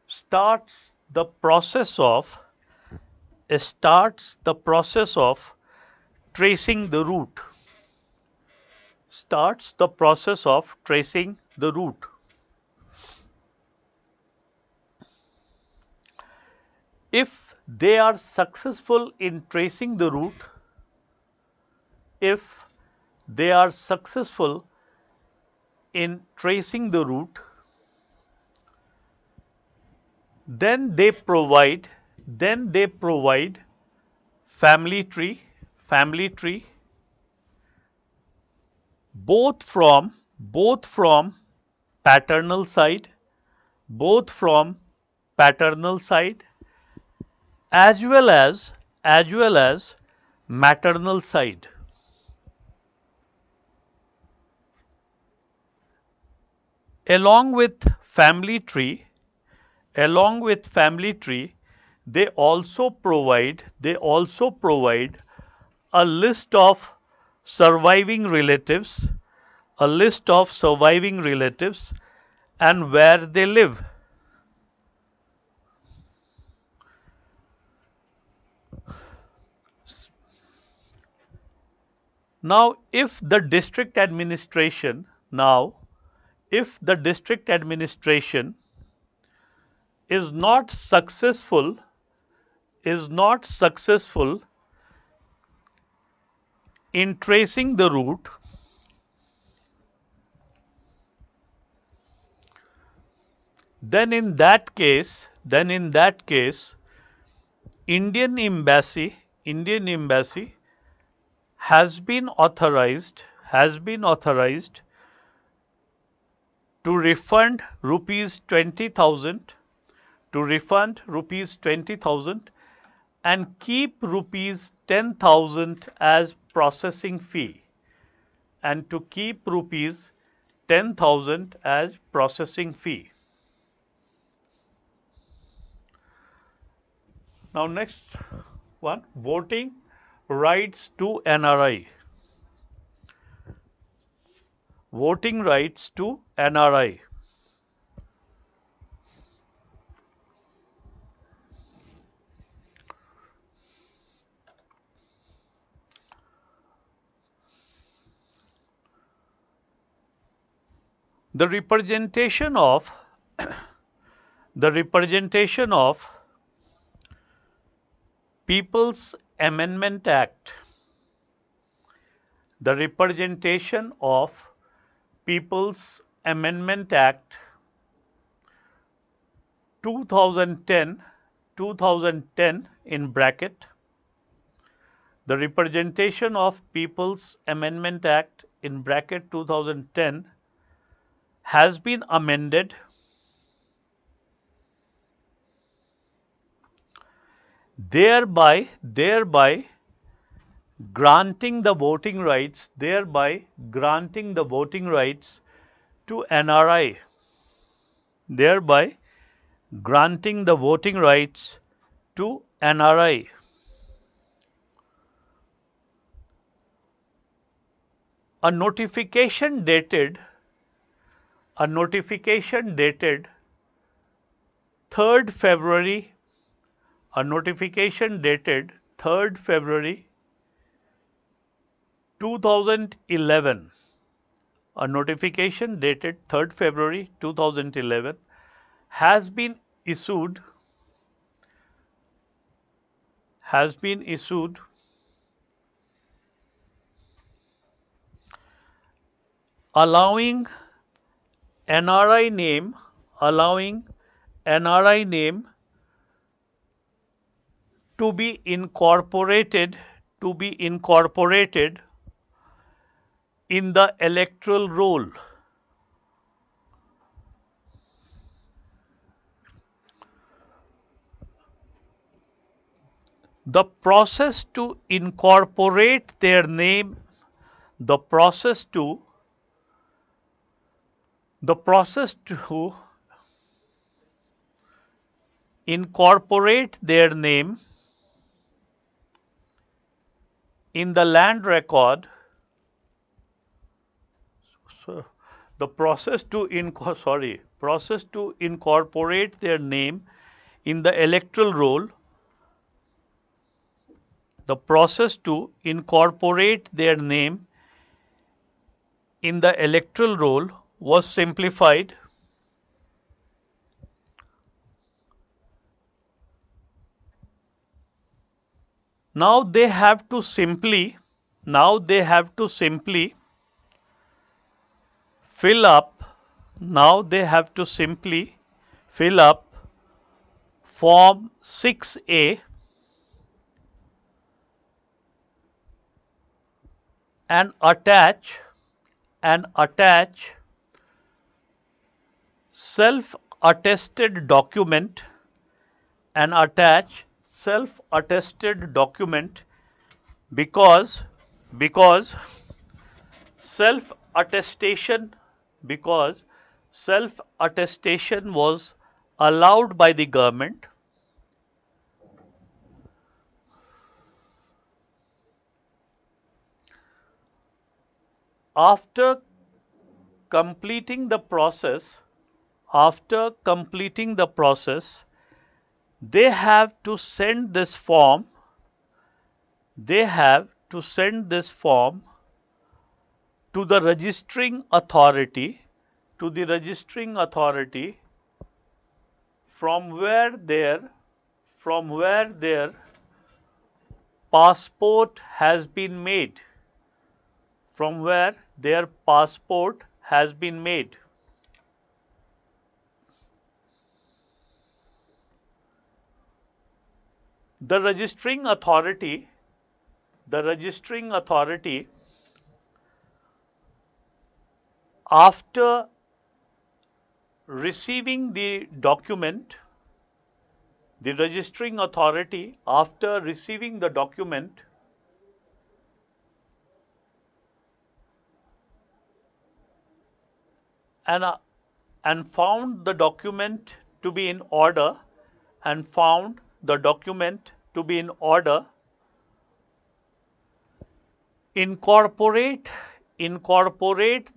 starts the process of tracing the route. If they are successful in tracing the route, then they provide family tree both from paternal side as well as maternal side. Along with family tree, they also provide a list of surviving relatives and where they live. Now, if the district administration is not successful in tracing the route, then in that case, Indian embassy has been authorized to refund rupees 20,000 and keep rupees 10,000 as processing fee and to keep rupees 10,000 as processing fee. Now next one, voting rights to NRI. Voting rights to NRI. The representation of People's Amendment Act. The representation of People's Amendment Act 2010 in bracket. The representation of People's Amendment Act in bracket 2010 has been amended thereby granting the voting rights to NRI, thereby granting the voting rights to NRI. A notification dated 3rd February, 2011, a notification dated 3rd February 2011 has been issued allowing NRI name to be incorporated in the electoral roll. The process to incorporate their name incorporate their name in the land record. So the process to incorporate their name in the electoral roll. The process to incorporate their name in the electoral roll was simplified. Now they have to simply fill up form 6A and attach self-attested document because self-attestation was allowed by the government. After completing the process, they have to send this form to the registering authority from where their passport has been made. from where their passport has been made. The registering authority, after receiving the document, the registering authority after receiving the document and found the document to be in order incorporate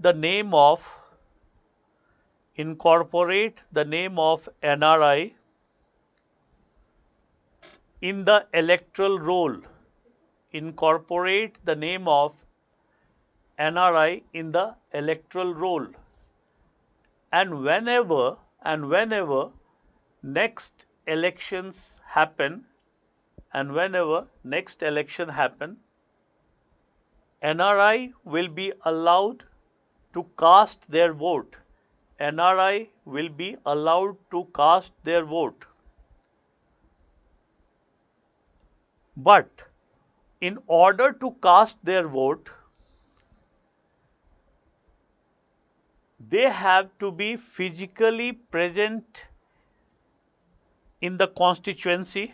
the name of NRI in the electoral roll. Incorporate the name of NRI in the electoral roll. And whenever next elections happen, NRI will be allowed to cast their vote. NRI will be allowed to cast their vote. But in order to cast their vote, they have to be physically present in the constituency.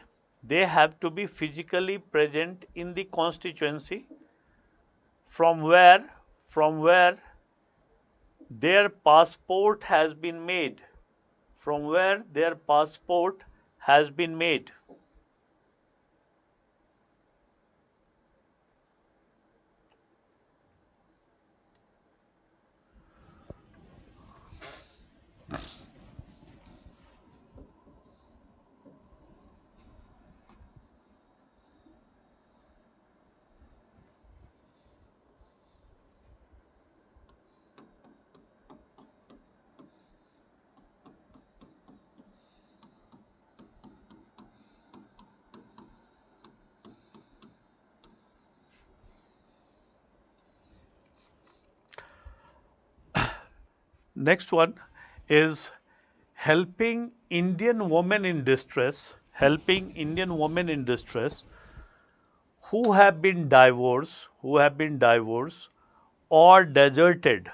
From where their passport has been made. Next one is helping Indian women in distress, who have been divorced, or deserted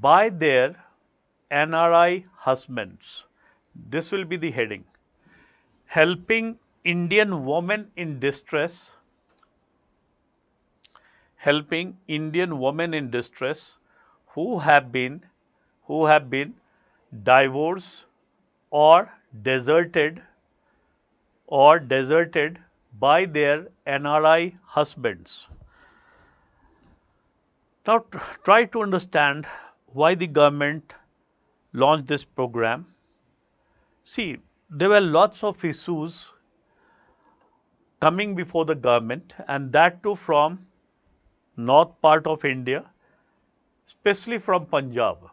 by their NRI husbands. This will be the heading. Helping Indian women in distress, who have been divorced or deserted by their NRI husbands. Now try to understand why the government launched this program. See, there were lots of issues coming before the government, and that too from north part of India, especially from Punjab.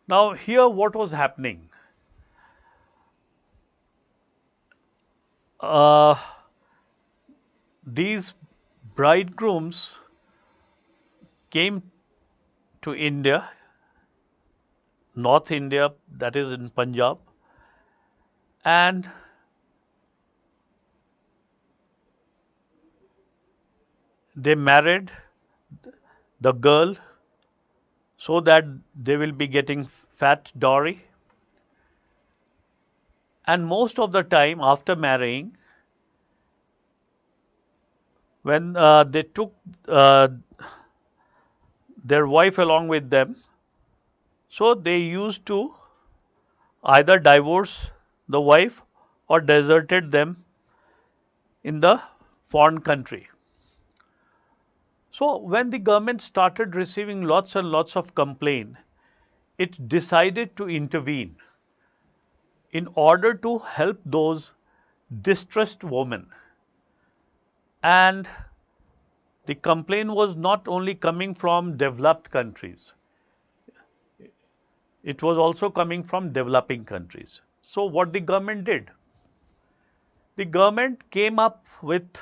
Now here what was happening? These bridegrooms came to India, North India, that is in Punjab, and they married the girl so that they will be getting fat dowry. And most of the time after marrying, when they took their wife along with them, so they used to either divorce the wife or deserted them in the foreign country. So when the government started receiving lots and lots of complaint, it decided to intervene in order to help those distressed women. And the complaint was not only coming from developed countries, it was also coming from developing countries. So what the government did? The government came up with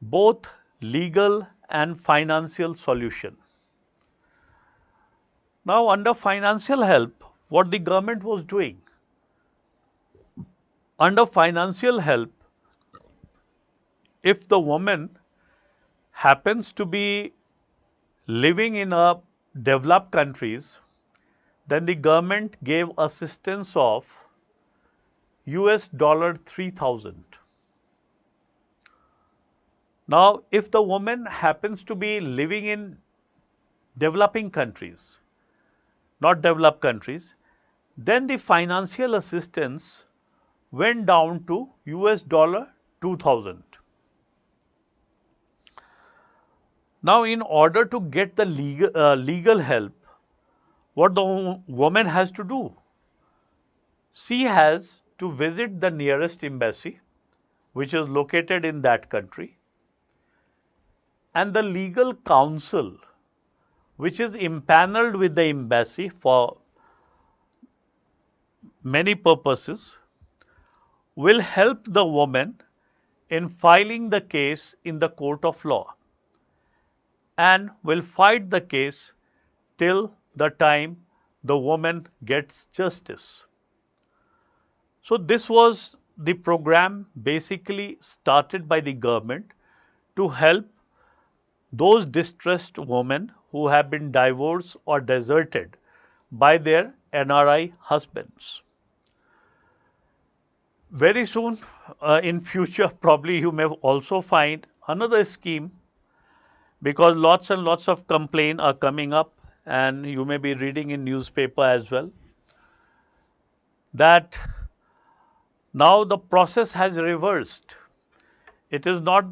both legal and financial solution. Now, under financial help, what the government was doing, under financial help, if the woman happens to be living in a developed countries, then the government gave assistance of US $3,000. Now, if the woman happens to be living in developing countries, not developed countries, then the financial assistance went down to US $2,000. Now, in order to get the legal help, what the woman has to do? She has to visit the nearest embassy, which is located in that country, and the legal counsel, which is impaneled with the embassy for many purposes, will help the woman in filing the case in the court of law and will fight the case till the time the woman gets justice. So, this was the program basically started by the government to help those distressed women who have been divorced or deserted by their NRI husbands. Very soon in future, probably you may also find another scheme, because lots and lots of complaints are coming up, and you may be reading in newspaper as well, that now the process has reversed. It is not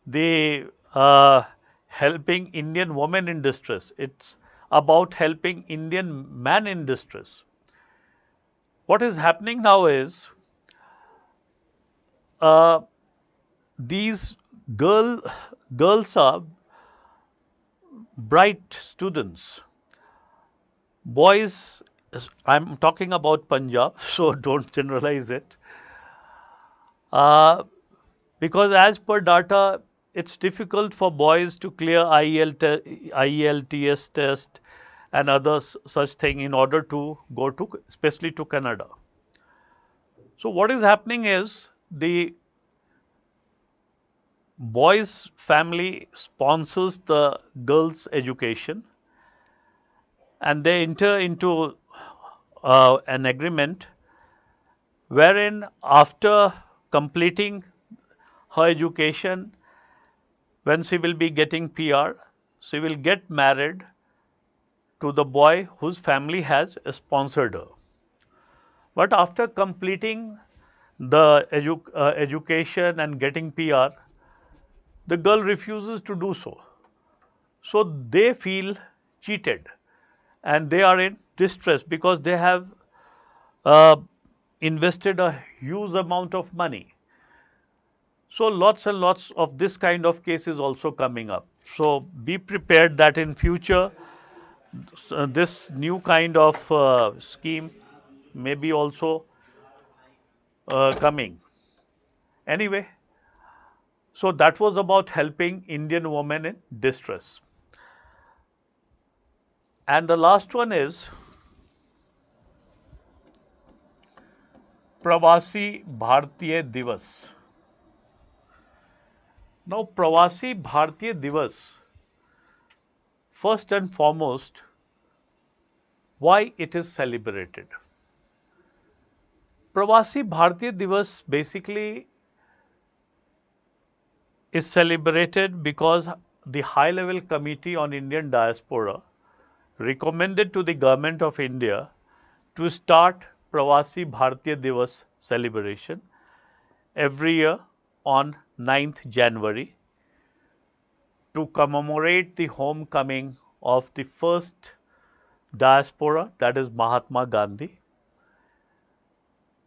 the helping Indian woman in distress. It's about helping Indian man in distress. What is happening now is uh, these girls are bright students. Boys, I'm talking about Punjab, so don't generalize it. Uh, because as per data, it's difficult for boys to clear IELTS test and others such thing in order to go to, especially to Canada. So what is happening is the boys' family sponsors the girls' education, and they enter into an agreement wherein after completing her education, when she will be getting PR, she will get married to the boy whose family has sponsored her. But after completing the education and getting PR, the girl refuses to do so. So they feel cheated and they are in distress because they have uh, invested a huge amount of money. So lots and lots of this kind of cases also coming up. So be prepared that in future this new kind of scheme may be also coming. Anyway, so that was about helping Indian women in distress. And the last one is Pravasi Bhartiya Divas. Now, Pravasi Bhartiya Divas, first and foremost, why it is celebrated. Pravasi Bhartiya Divas basically is celebrated because the High Level Committee on Indian Diaspora recommended to the Government of India to start Pravasi Bhartiya Divas celebration every year on 9th January to commemorate the homecoming of the first diaspora, that is Mahatma Gandhi.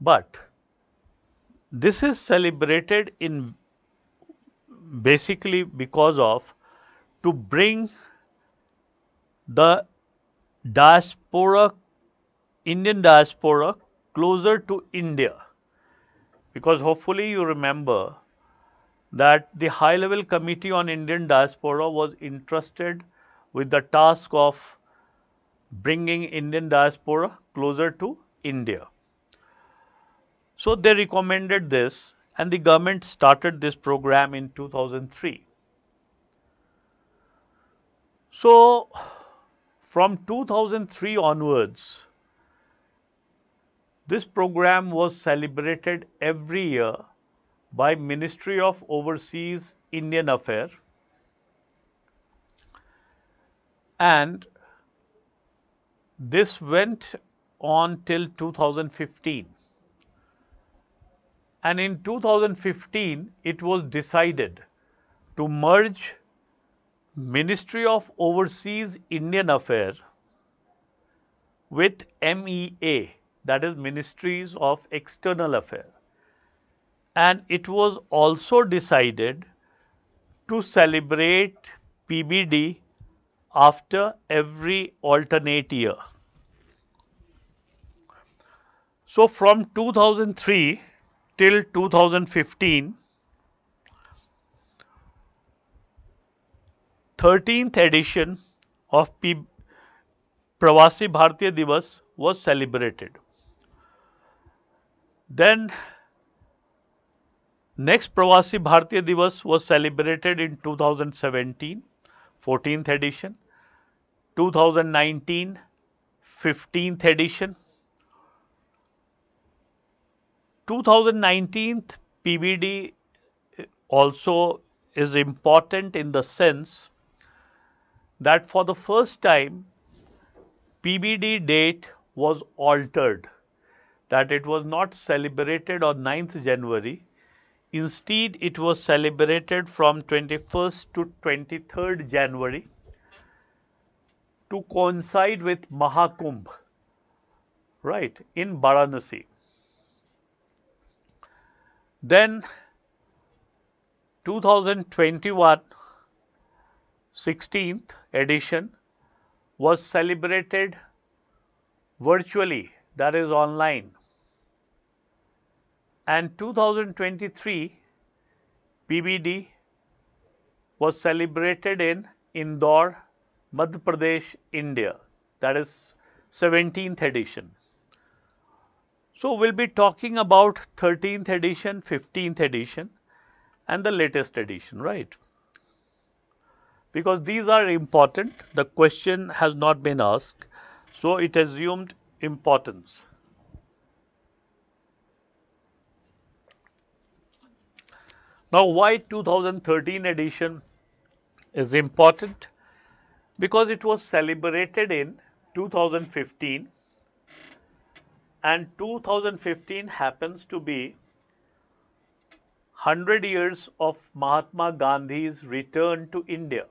But this is celebrated in basically because of to bring the diaspora, Indian diaspora closer to India. Because hopefully you remember that the high-level committee on Indian diaspora was entrusted with the task of bringing Indian diaspora closer to India. So they recommended this, and the government started this program in 2003. So from 2003 onwards, this program was celebrated every year by Ministry of Overseas Indian Affairs, and this went on till 2015. And in 2015, it was decided to merge Ministry of Overseas Indian Affairs with MEA, that is Ministries of External Affairs. And it was also decided to celebrate PBD after every alternate year. So from 2003 till 2015, 13th edition of Pravasi Bharatiya Divas was celebrated. Then next Pravasi Bharatiya Divas was celebrated in 2017, 14th edition, 2019, 15th edition. 2019 PBD also is important in the sense that for the first time PBD date was altered, that it was not celebrated on 9th January. Instead, it was celebrated from 21st to 23rd January to coincide with Mahakumbh, right, in Varanasi. Then 2021 16th edition was celebrated virtually, that is online. And 2023 PBD was celebrated in Indore, Madhya Pradesh, India, that is 17th edition. So we'll be talking about 13th edition, 15th edition and the latest edition, right? Because these are important. The question has not been asked, so it assumed importance. Now, why 2013 edition is important? Because it was celebrated in 2015, and 2015 happens to be 100 years of Mahatma Gandhi's return to India.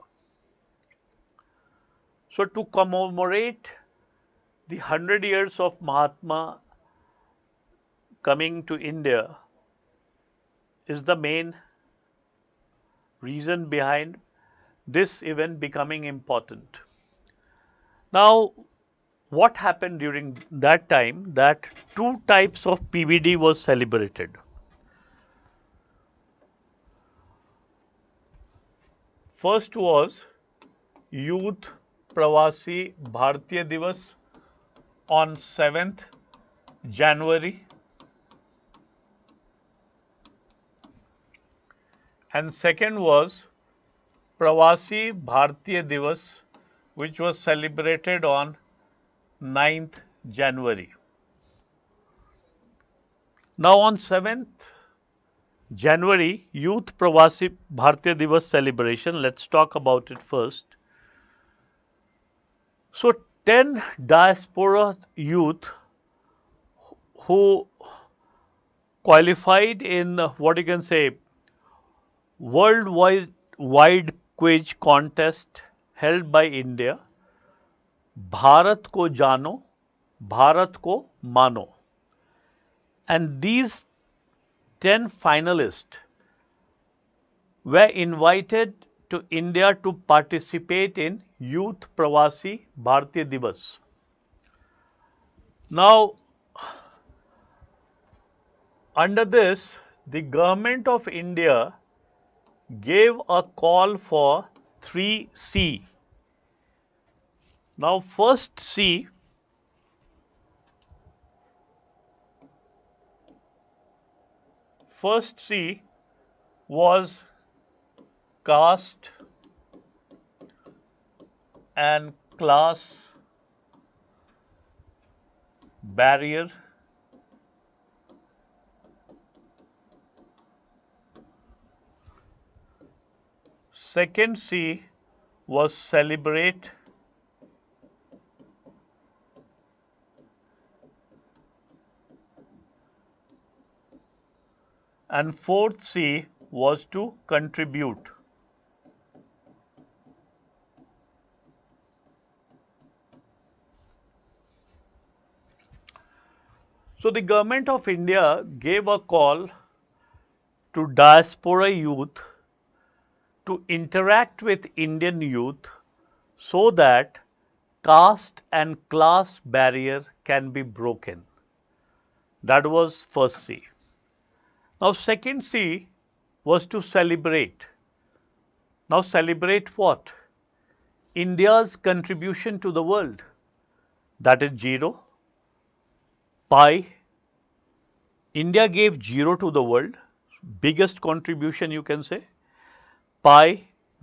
So to commemorate the 100 years of Mahatma coming to India is the main reason behind this event becoming important. Now, what happened during that time? That two types of PBD was celebrated. First was Youth Pravasi Bharatiya Divas on 7th January, and second was Pravasi Bharatiya Divas, which was celebrated on 9th January. Now on 7th January, Youth Pravasi Bharatiya Divas celebration, let's talk about it first. So 10 diaspora youth who qualified in what you can say worldwide quiz contest held by India, Bharat ko jano, Bharat ko mano. And these 10 finalists were invited to India to participate in Youth Pravasi Bharatiya Divas. Now, under this, the government of India gave a call for 3C. Now, first C was caste and class barrier. Second C was celebrate. And fourth C was to contribute. So the government of India gave a call to diaspora youth to interact with Indian youth so that caste and class barrier can be broken. That was first C. Now second C was to celebrate. Now celebrate what? India's contribution to the world. That is 0. Pi. India gave 0 to the world. Biggest contribution you can say. Pi,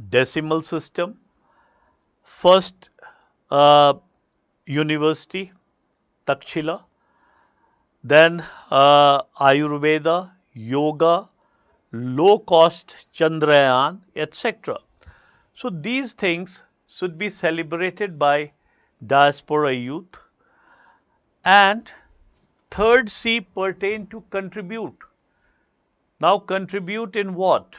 decimal system. First university, Takshila. Then Ayurveda, yoga, low cost Chandrayaan, etc. So these things should be celebrated by diaspora youth. And third C pertain to contribute. Now contribute in what?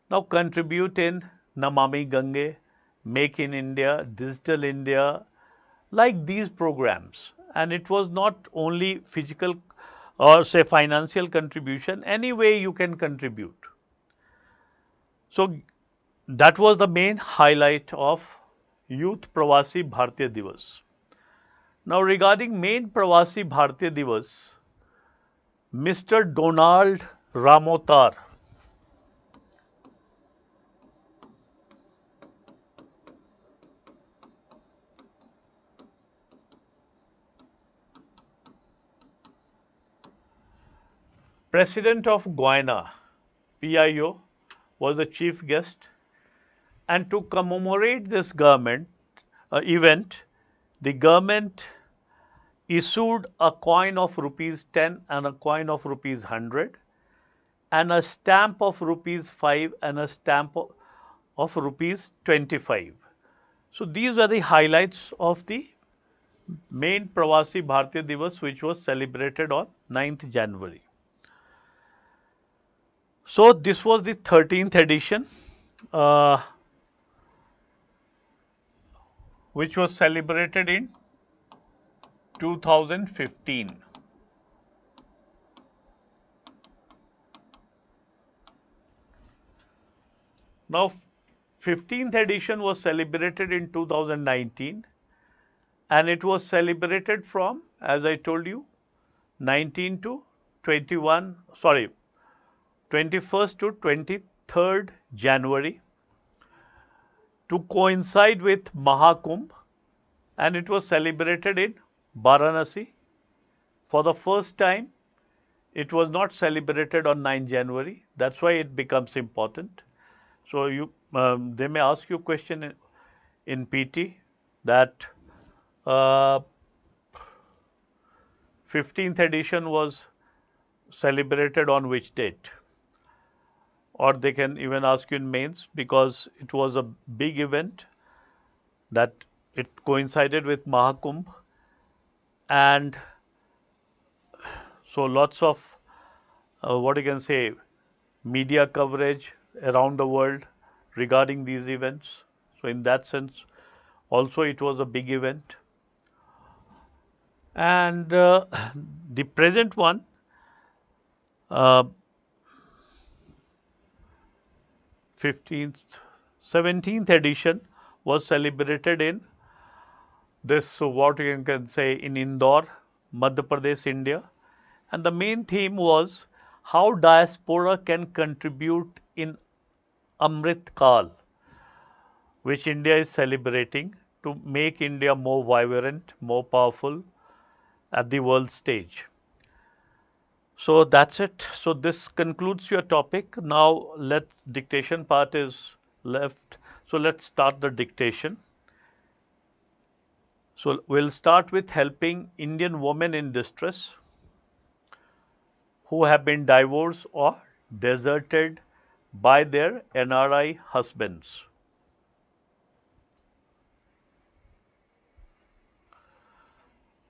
Now contribute in Namami Gange, Make in India, Digital India, like these programs. And it was not only physical or say financial contribution, any way you can contribute. So that was the main highlight of Youth Pravasi Bharatiya Divas. Now regarding main Pravasi Bharatiya Divas, Mr. Donald Ramotar, President of Guyana, PIO, was the chief guest. And to commemorate this event, the government issued a coin of rupees 10 and a coin of rupees 100 and a stamp of rupees 5 and a stamp of rupees 25. So these are the highlights of the main Pravasi Bharatiya Divas, which was celebrated on 9th January. So this was the 13th edition, which was celebrated in 2015. Now 15th edition was celebrated in 2019 and it was celebrated from, as I told you, 19 to 21st to 23rd January to coincide with Mahakumbh, and it was celebrated in Varanasi. For the first time, it was not celebrated on 9 January. That's why it becomes important. So they may ask you a question in PT that 15th edition was celebrated on which date? Or they can even ask you in mains, because it was a big event that it coincided with Mahakumbh, and so lots of what you can say media coverage around the world regarding these events. So in that sense also it was a big event. And the present one, 17th edition was celebrated in this, what you can say, in Indore, Madhya Pradesh, India. And the main theme was how diaspora can contribute in Amrit Kal, which India is celebrating to make India more vibrant, more powerful at the world stage. So that's it. So this concludes your topic. Now let dictation part is left. So let's start the dictation. So we'll start with helping Indian women in distress who have been divorced or deserted by their NRI husbands.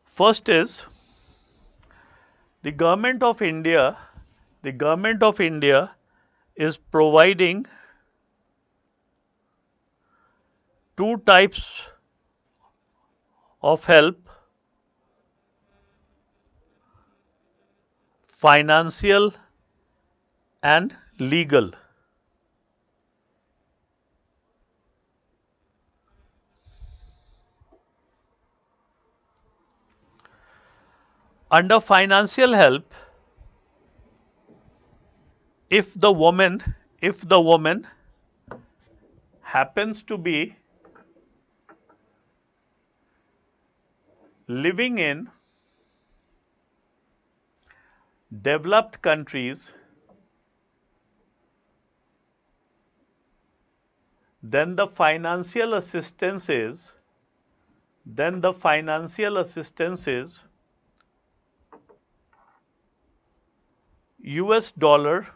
First is the government of India. The government of India is providing two types of help: financial and legal. Under financial help, if the woman happens to be living in developed countries, then the financial assistance is US dollar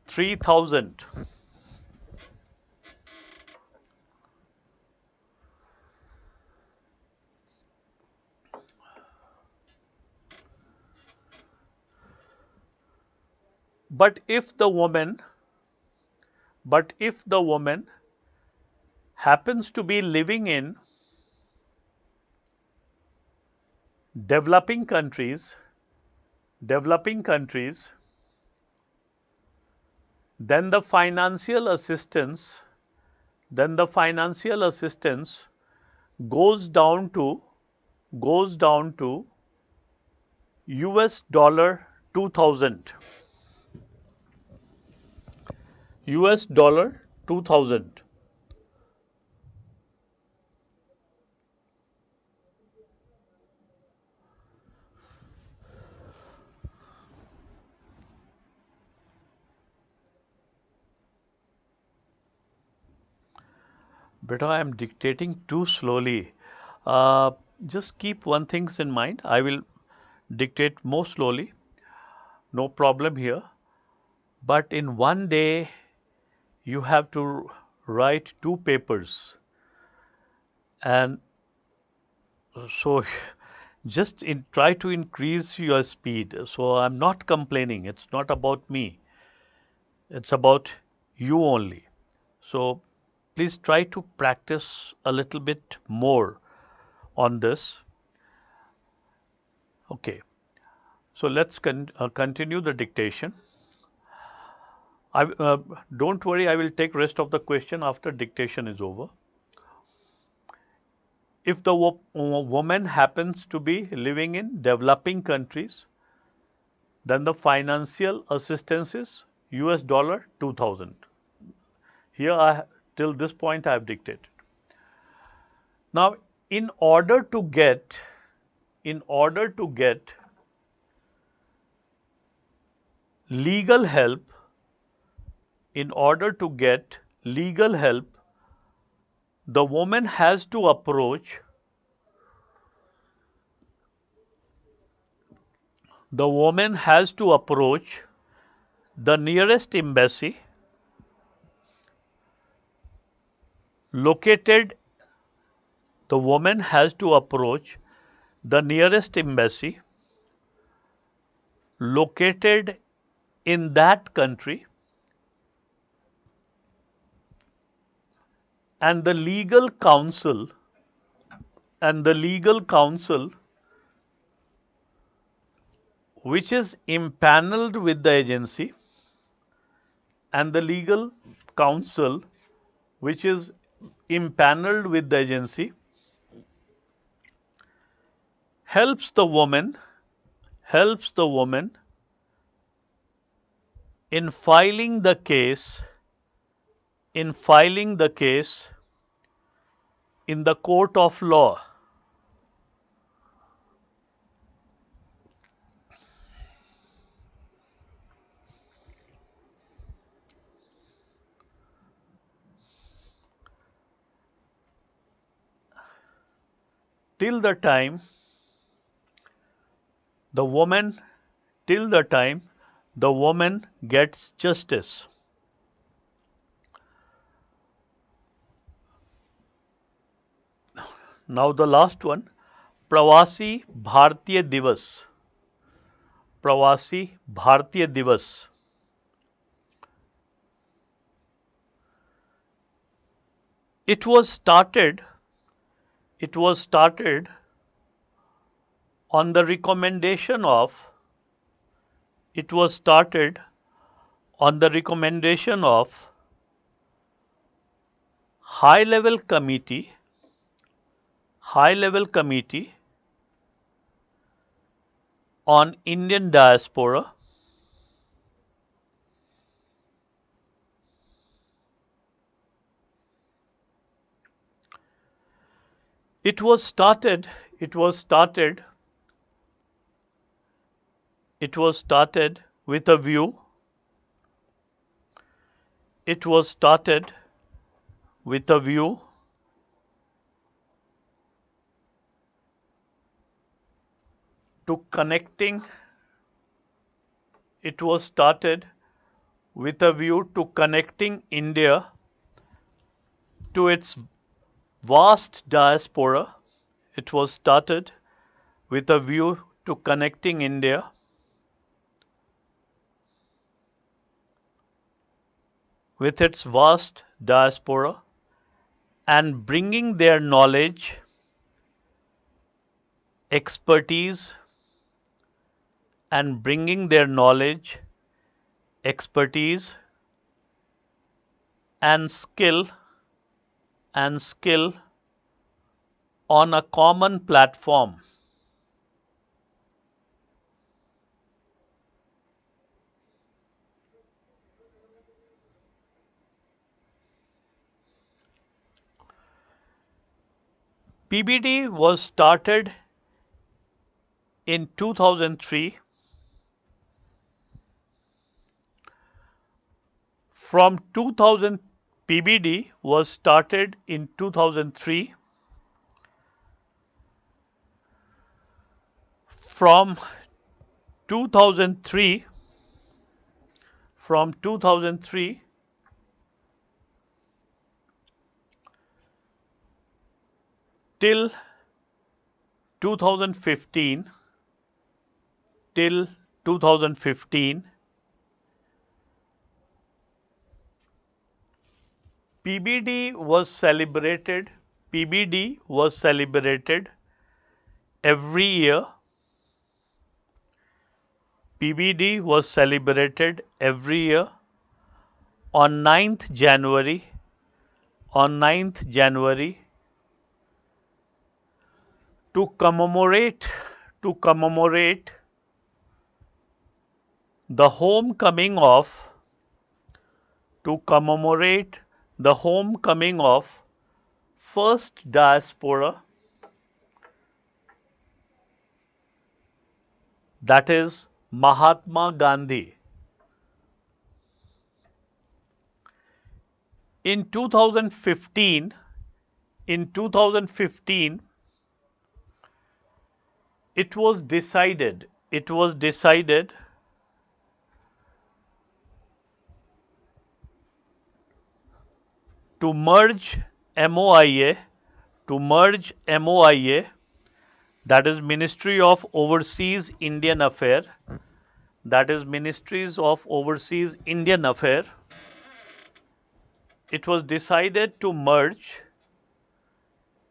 3,000. But if the woman happens to be living in developing countries, then the financial assistance goes down to US dollar 2,000. US dollar 2,000. Beta, I am dictating too slowly. Uh, just keep one thing in mind. I will dictate more slowly. No problem here. But in one day, you have to write 2 papers. And so just try to increase your speed. So I'm not complaining. It's not about me. It's about you only. So please try to practice a little bit more on this. Okay. So let's continue the dictation. Don't worry, I will take rest of the question after dictation is over. If the woman happens to be living in developing countries, then the financial assistance is US dollar 2,000. Here, till this point, I have dictated. Now, in order to get legal help, the woman has to approach the nearest embassy located the woman has to approach the nearest embassy located in that country, and the legal counsel which is impaneled with the agency and the legal counsel which is impaneled with the agency helps the woman in filing the case in filing the case in the court of law. till the time the woman till the time the woman gets justice. Now the last one, Pravasi Bhartiya Divas. Pravasi Bhartiya Divas. It was started it was started on the recommendation of it was started on the recommendation of high level committee on Indian diaspora. It was started with a view it was started with a view to connecting it was started with a view to connecting India to its vast diaspora. It was started with a view to connecting India with its vast diaspora and bringing their knowledge, expertise, and bringing their knowledge, expertise, and skill on a common platform. PBD was started in 2003. From 2000, PBD was started in 2003. From 2003 till 2015 till 2015 PBD was celebrated every year. PBD was celebrated every year on 9th January to commemorate the homecoming of first diaspora, that is Mahatma Gandhi. In 2015 it was decided to merge MOIA that is Ministry of Overseas Indian Affairs it was decided to merge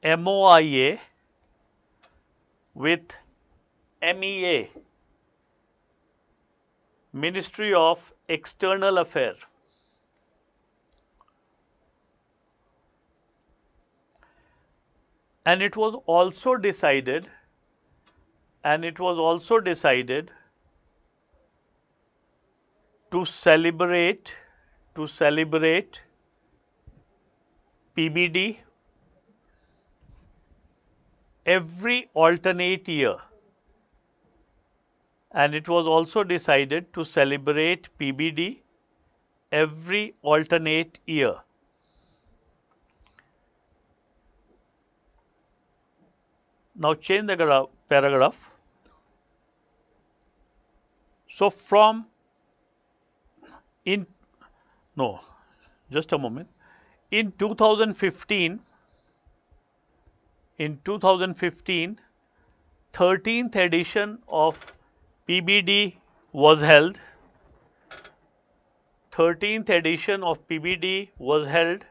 MOIA with MEA, Ministry of External Affairs. And it was also decided to celebrate PBD every alternate year, and it was also decided to celebrate PBD every alternate year. Now change the paragraph. So from in no, just a moment. In 2015, in 2015, 13th edition of PBD was held. 13th edition of PBD was held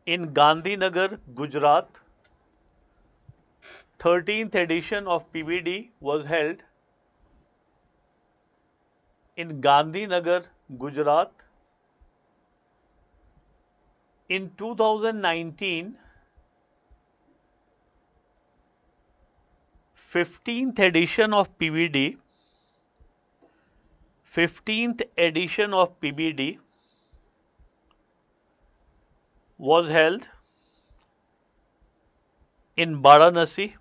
in Gandhinagar, Gujarat. 13th edition of PBD was held in Gandhinagar, Gujarat. In 2019, 15th edition of PBD, 15th edition of PBD was held in Varanasi.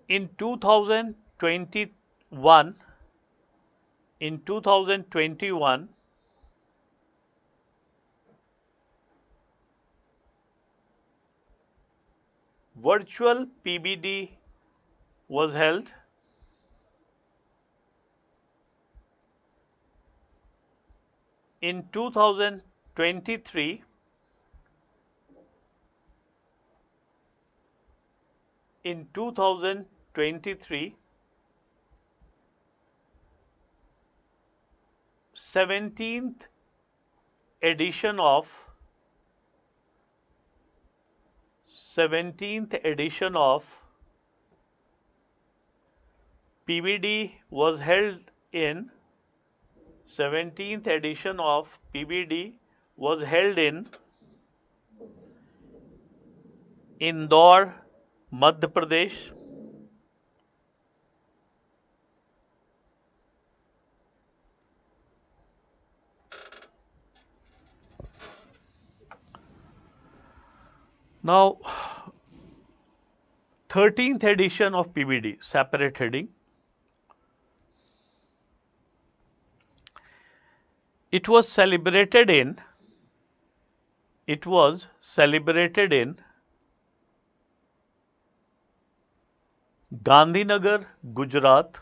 In 2021, in 2021, virtual PBD was held. In 2023, in 2023, 17th edition of 17th edition of PBD was held in 17th edition of PBD was held in Indore, Madhya Pradesh. Now, 13th edition of PBD, separate heading. It was celebrated in Gandhinagar, Gujarat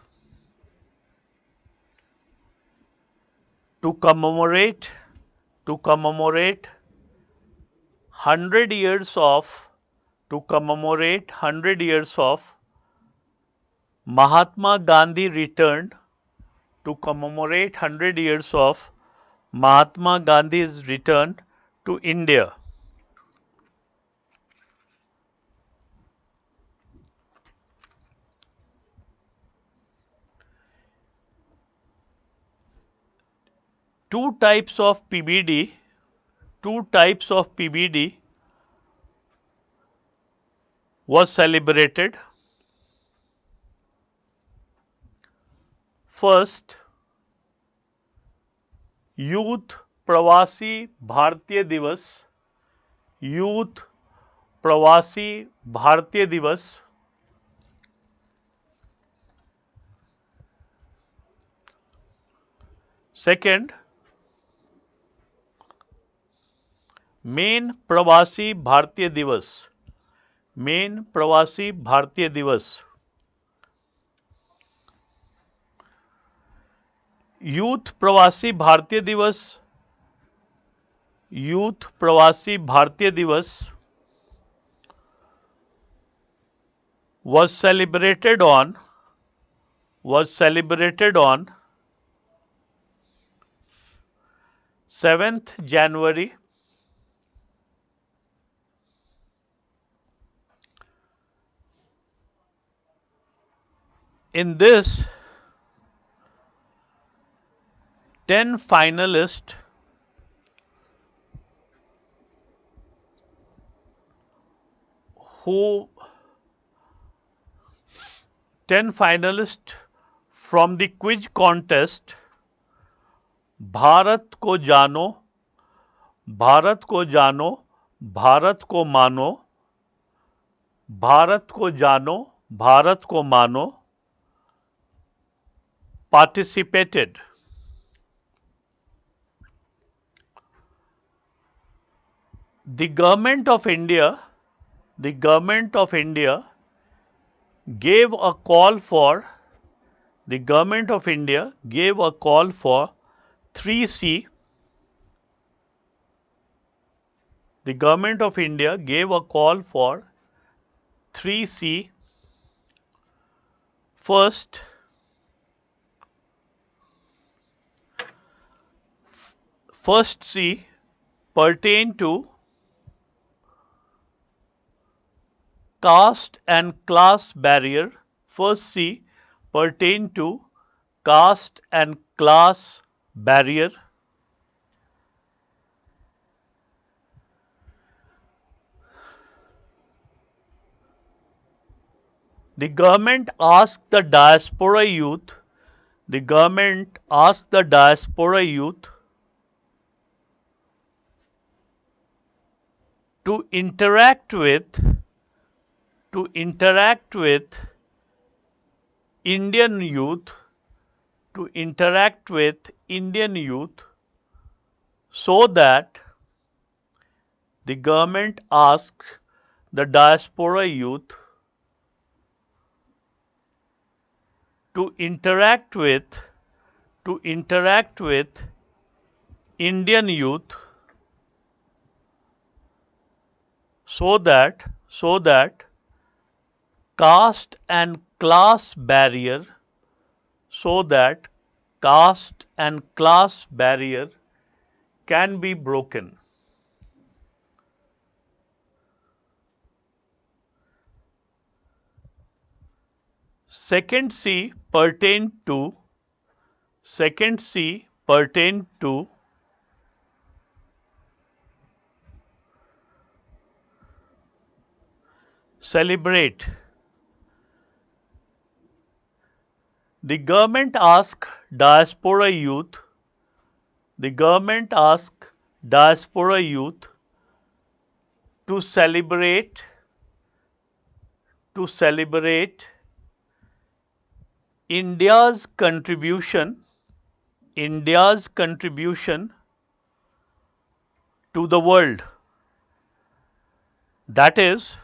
to commemorate 100 years of Mahatma Gandhi returned to commemorate 100 years of Mahatma Gandhi's return to India. Two types of PBD was celebrated. First, Youth प्रवासी भारतीय दिवस, youth प्रवासी भारतीय दिवस. Second, main प्रवासी भारतीय दिवस, main प्रवासी भारतीय दिवस. यूथ प्रवासी भारतीय दिवस, यूथ प्रवासी भारतीय दिवस was celebrated on 7th January. In this, 10 finalists who 10 finalists from the quiz contest Bharat को जानो, भारत को जानो, भारत को मानो, भारत को जानो, भारत को मानो participated. The government of India, the government of India gave a call for, the government of India gave a call for 3C. The government of India gave a call for 3C. First C pertain to caste and class barrier. First C pertain to caste and class barrier. The government asked the diaspora youth, the government asked the diaspora youth to interact with Indian youth, to interact with Indian youth, so that the government asked the diaspora youth to interact with Indian youth, so that caste and class barrier, so that caste and class barrier can be broken. Second C pertain to celebrate. The government asked diaspora youth, the government asked diaspora youth to celebrate India's contribution to the world. That is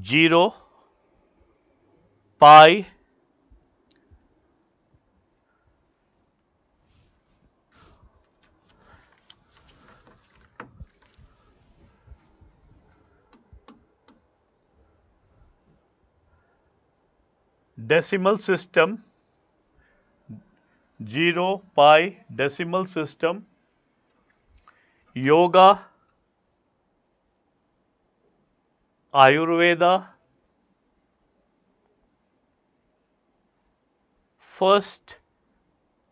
0 pi decimal system, 0 pi decimal system, yoga, Ayurveda, first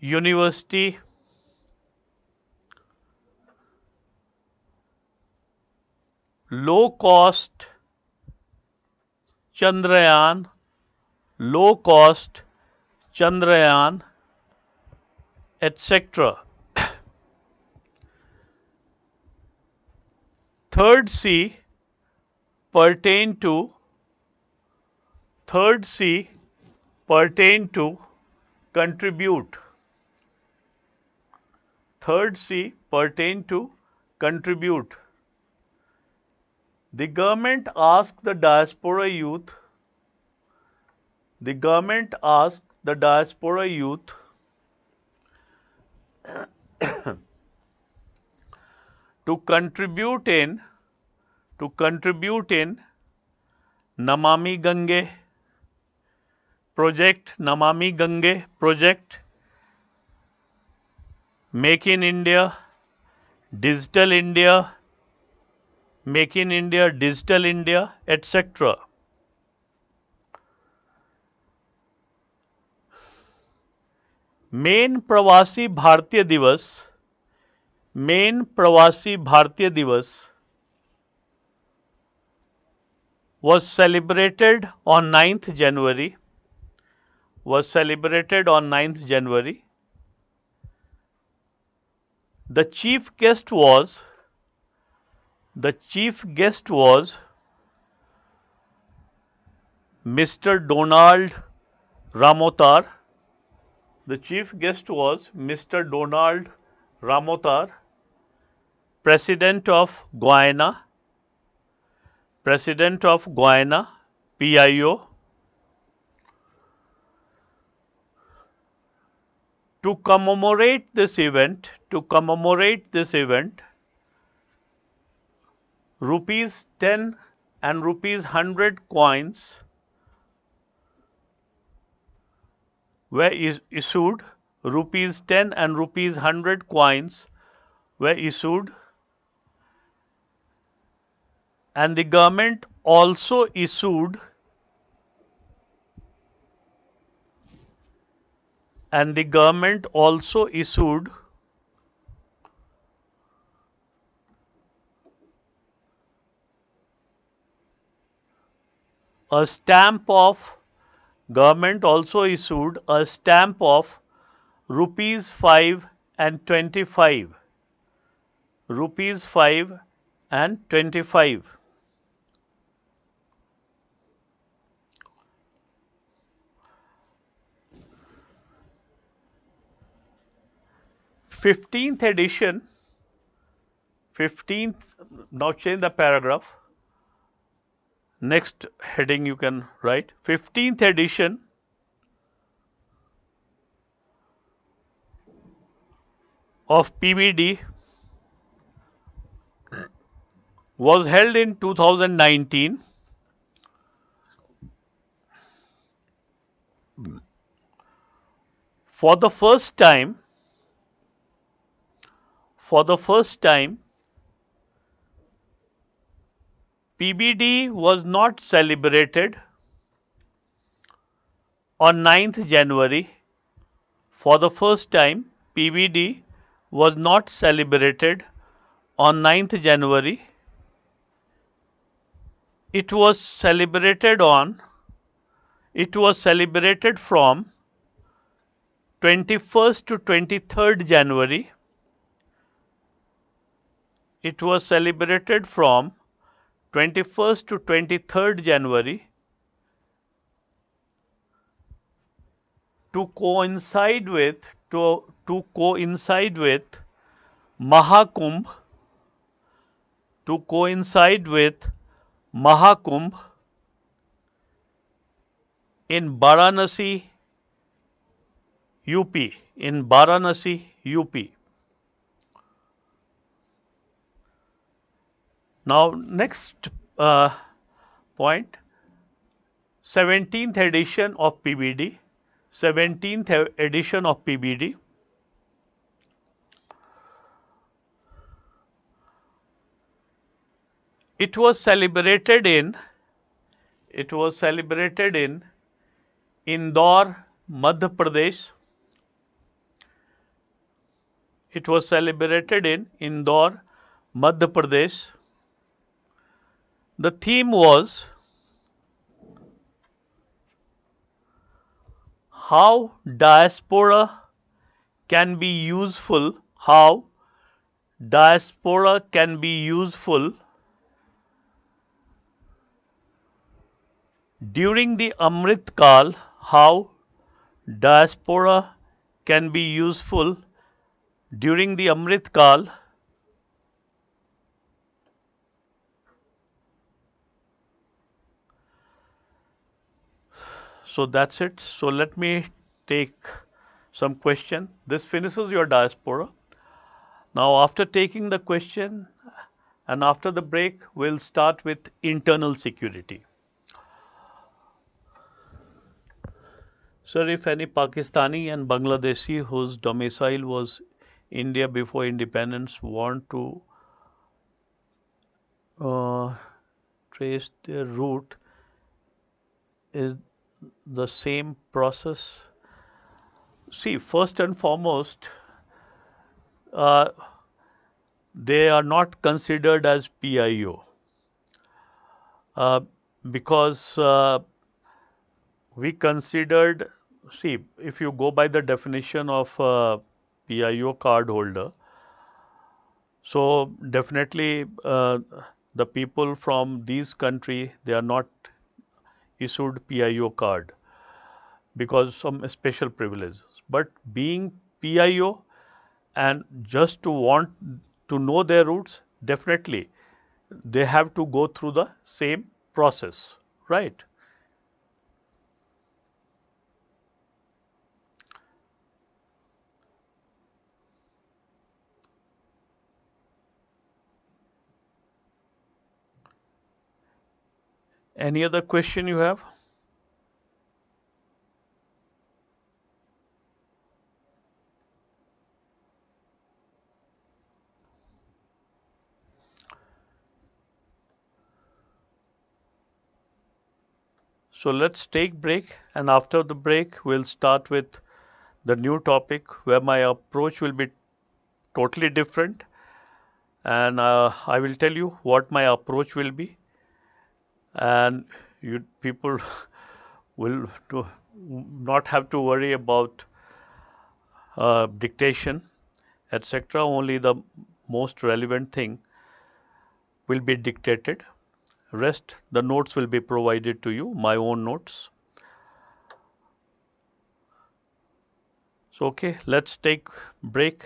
university, low cost Chandrayaan, etc. Third C pertain to contribute. Third C pertain to contribute. The government asked the diaspora youth to contribute in Namami Gange project, Make in India, Digital India, etc. Main प्रवासी भारतीय दिवस was celebrated on 9th January. Was celebrated on 9th January. The chief guest was Mr. Donald Ramotar. The chief guest was Mr. Donald Ramotar, President of Guyana, PIO. To commemorate this event, rupees 10 and rupees 100 coins were issued. Rupees 10 and rupees 100 coins were issued, and the government also issued a stamp of rupees 5 and 25. Rupees 5 and 25. 15th edition. Now change the paragraph. Next heading you can write 15th edition of PBD was held in 2019. For the first time, PBD was not celebrated on 9th January. For the first time, PBD was not celebrated on 9th January. It was celebrated from 21st to 23rd January. It was celebrated from 21st to 23rd January to coincide with Mahakumbh in Varanasi, UP. Now next point, 17th edition of PBD. It was celebrated in Indore, Madhya Pradesh. The theme was how diaspora can be useful during the Amrit Kal. How diaspora can be useful during the Amrit Kal. So that's it. So let me take some question. This finishes your diaspora. Now after taking the question and after the break, we'll start with internal security. Sir, if any Pakistani and Bangladeshi whose domicile was India before independence want to trace their route, is the same process? See, first and foremost, they are not considered as PIO. because we considered, see, if you go by the definition of PIO card holder, so definitely the people from these country, they are not issued PIO card because some special privileges. But being PIO and just to want to know their roots, definitely they have to go through the same process, right? Any other question you have? So let's take break, and after the break we'll start with the new topic where my approach will be totally different, and I will tell you what my approach will be, and you people will not have to worry about dictation, etc. Only the most relevant thing will be dictated. Rest, the notes will be provided to you, my own notes. So, okay, let's take break.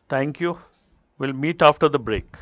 Thank you. We'll meet after the break.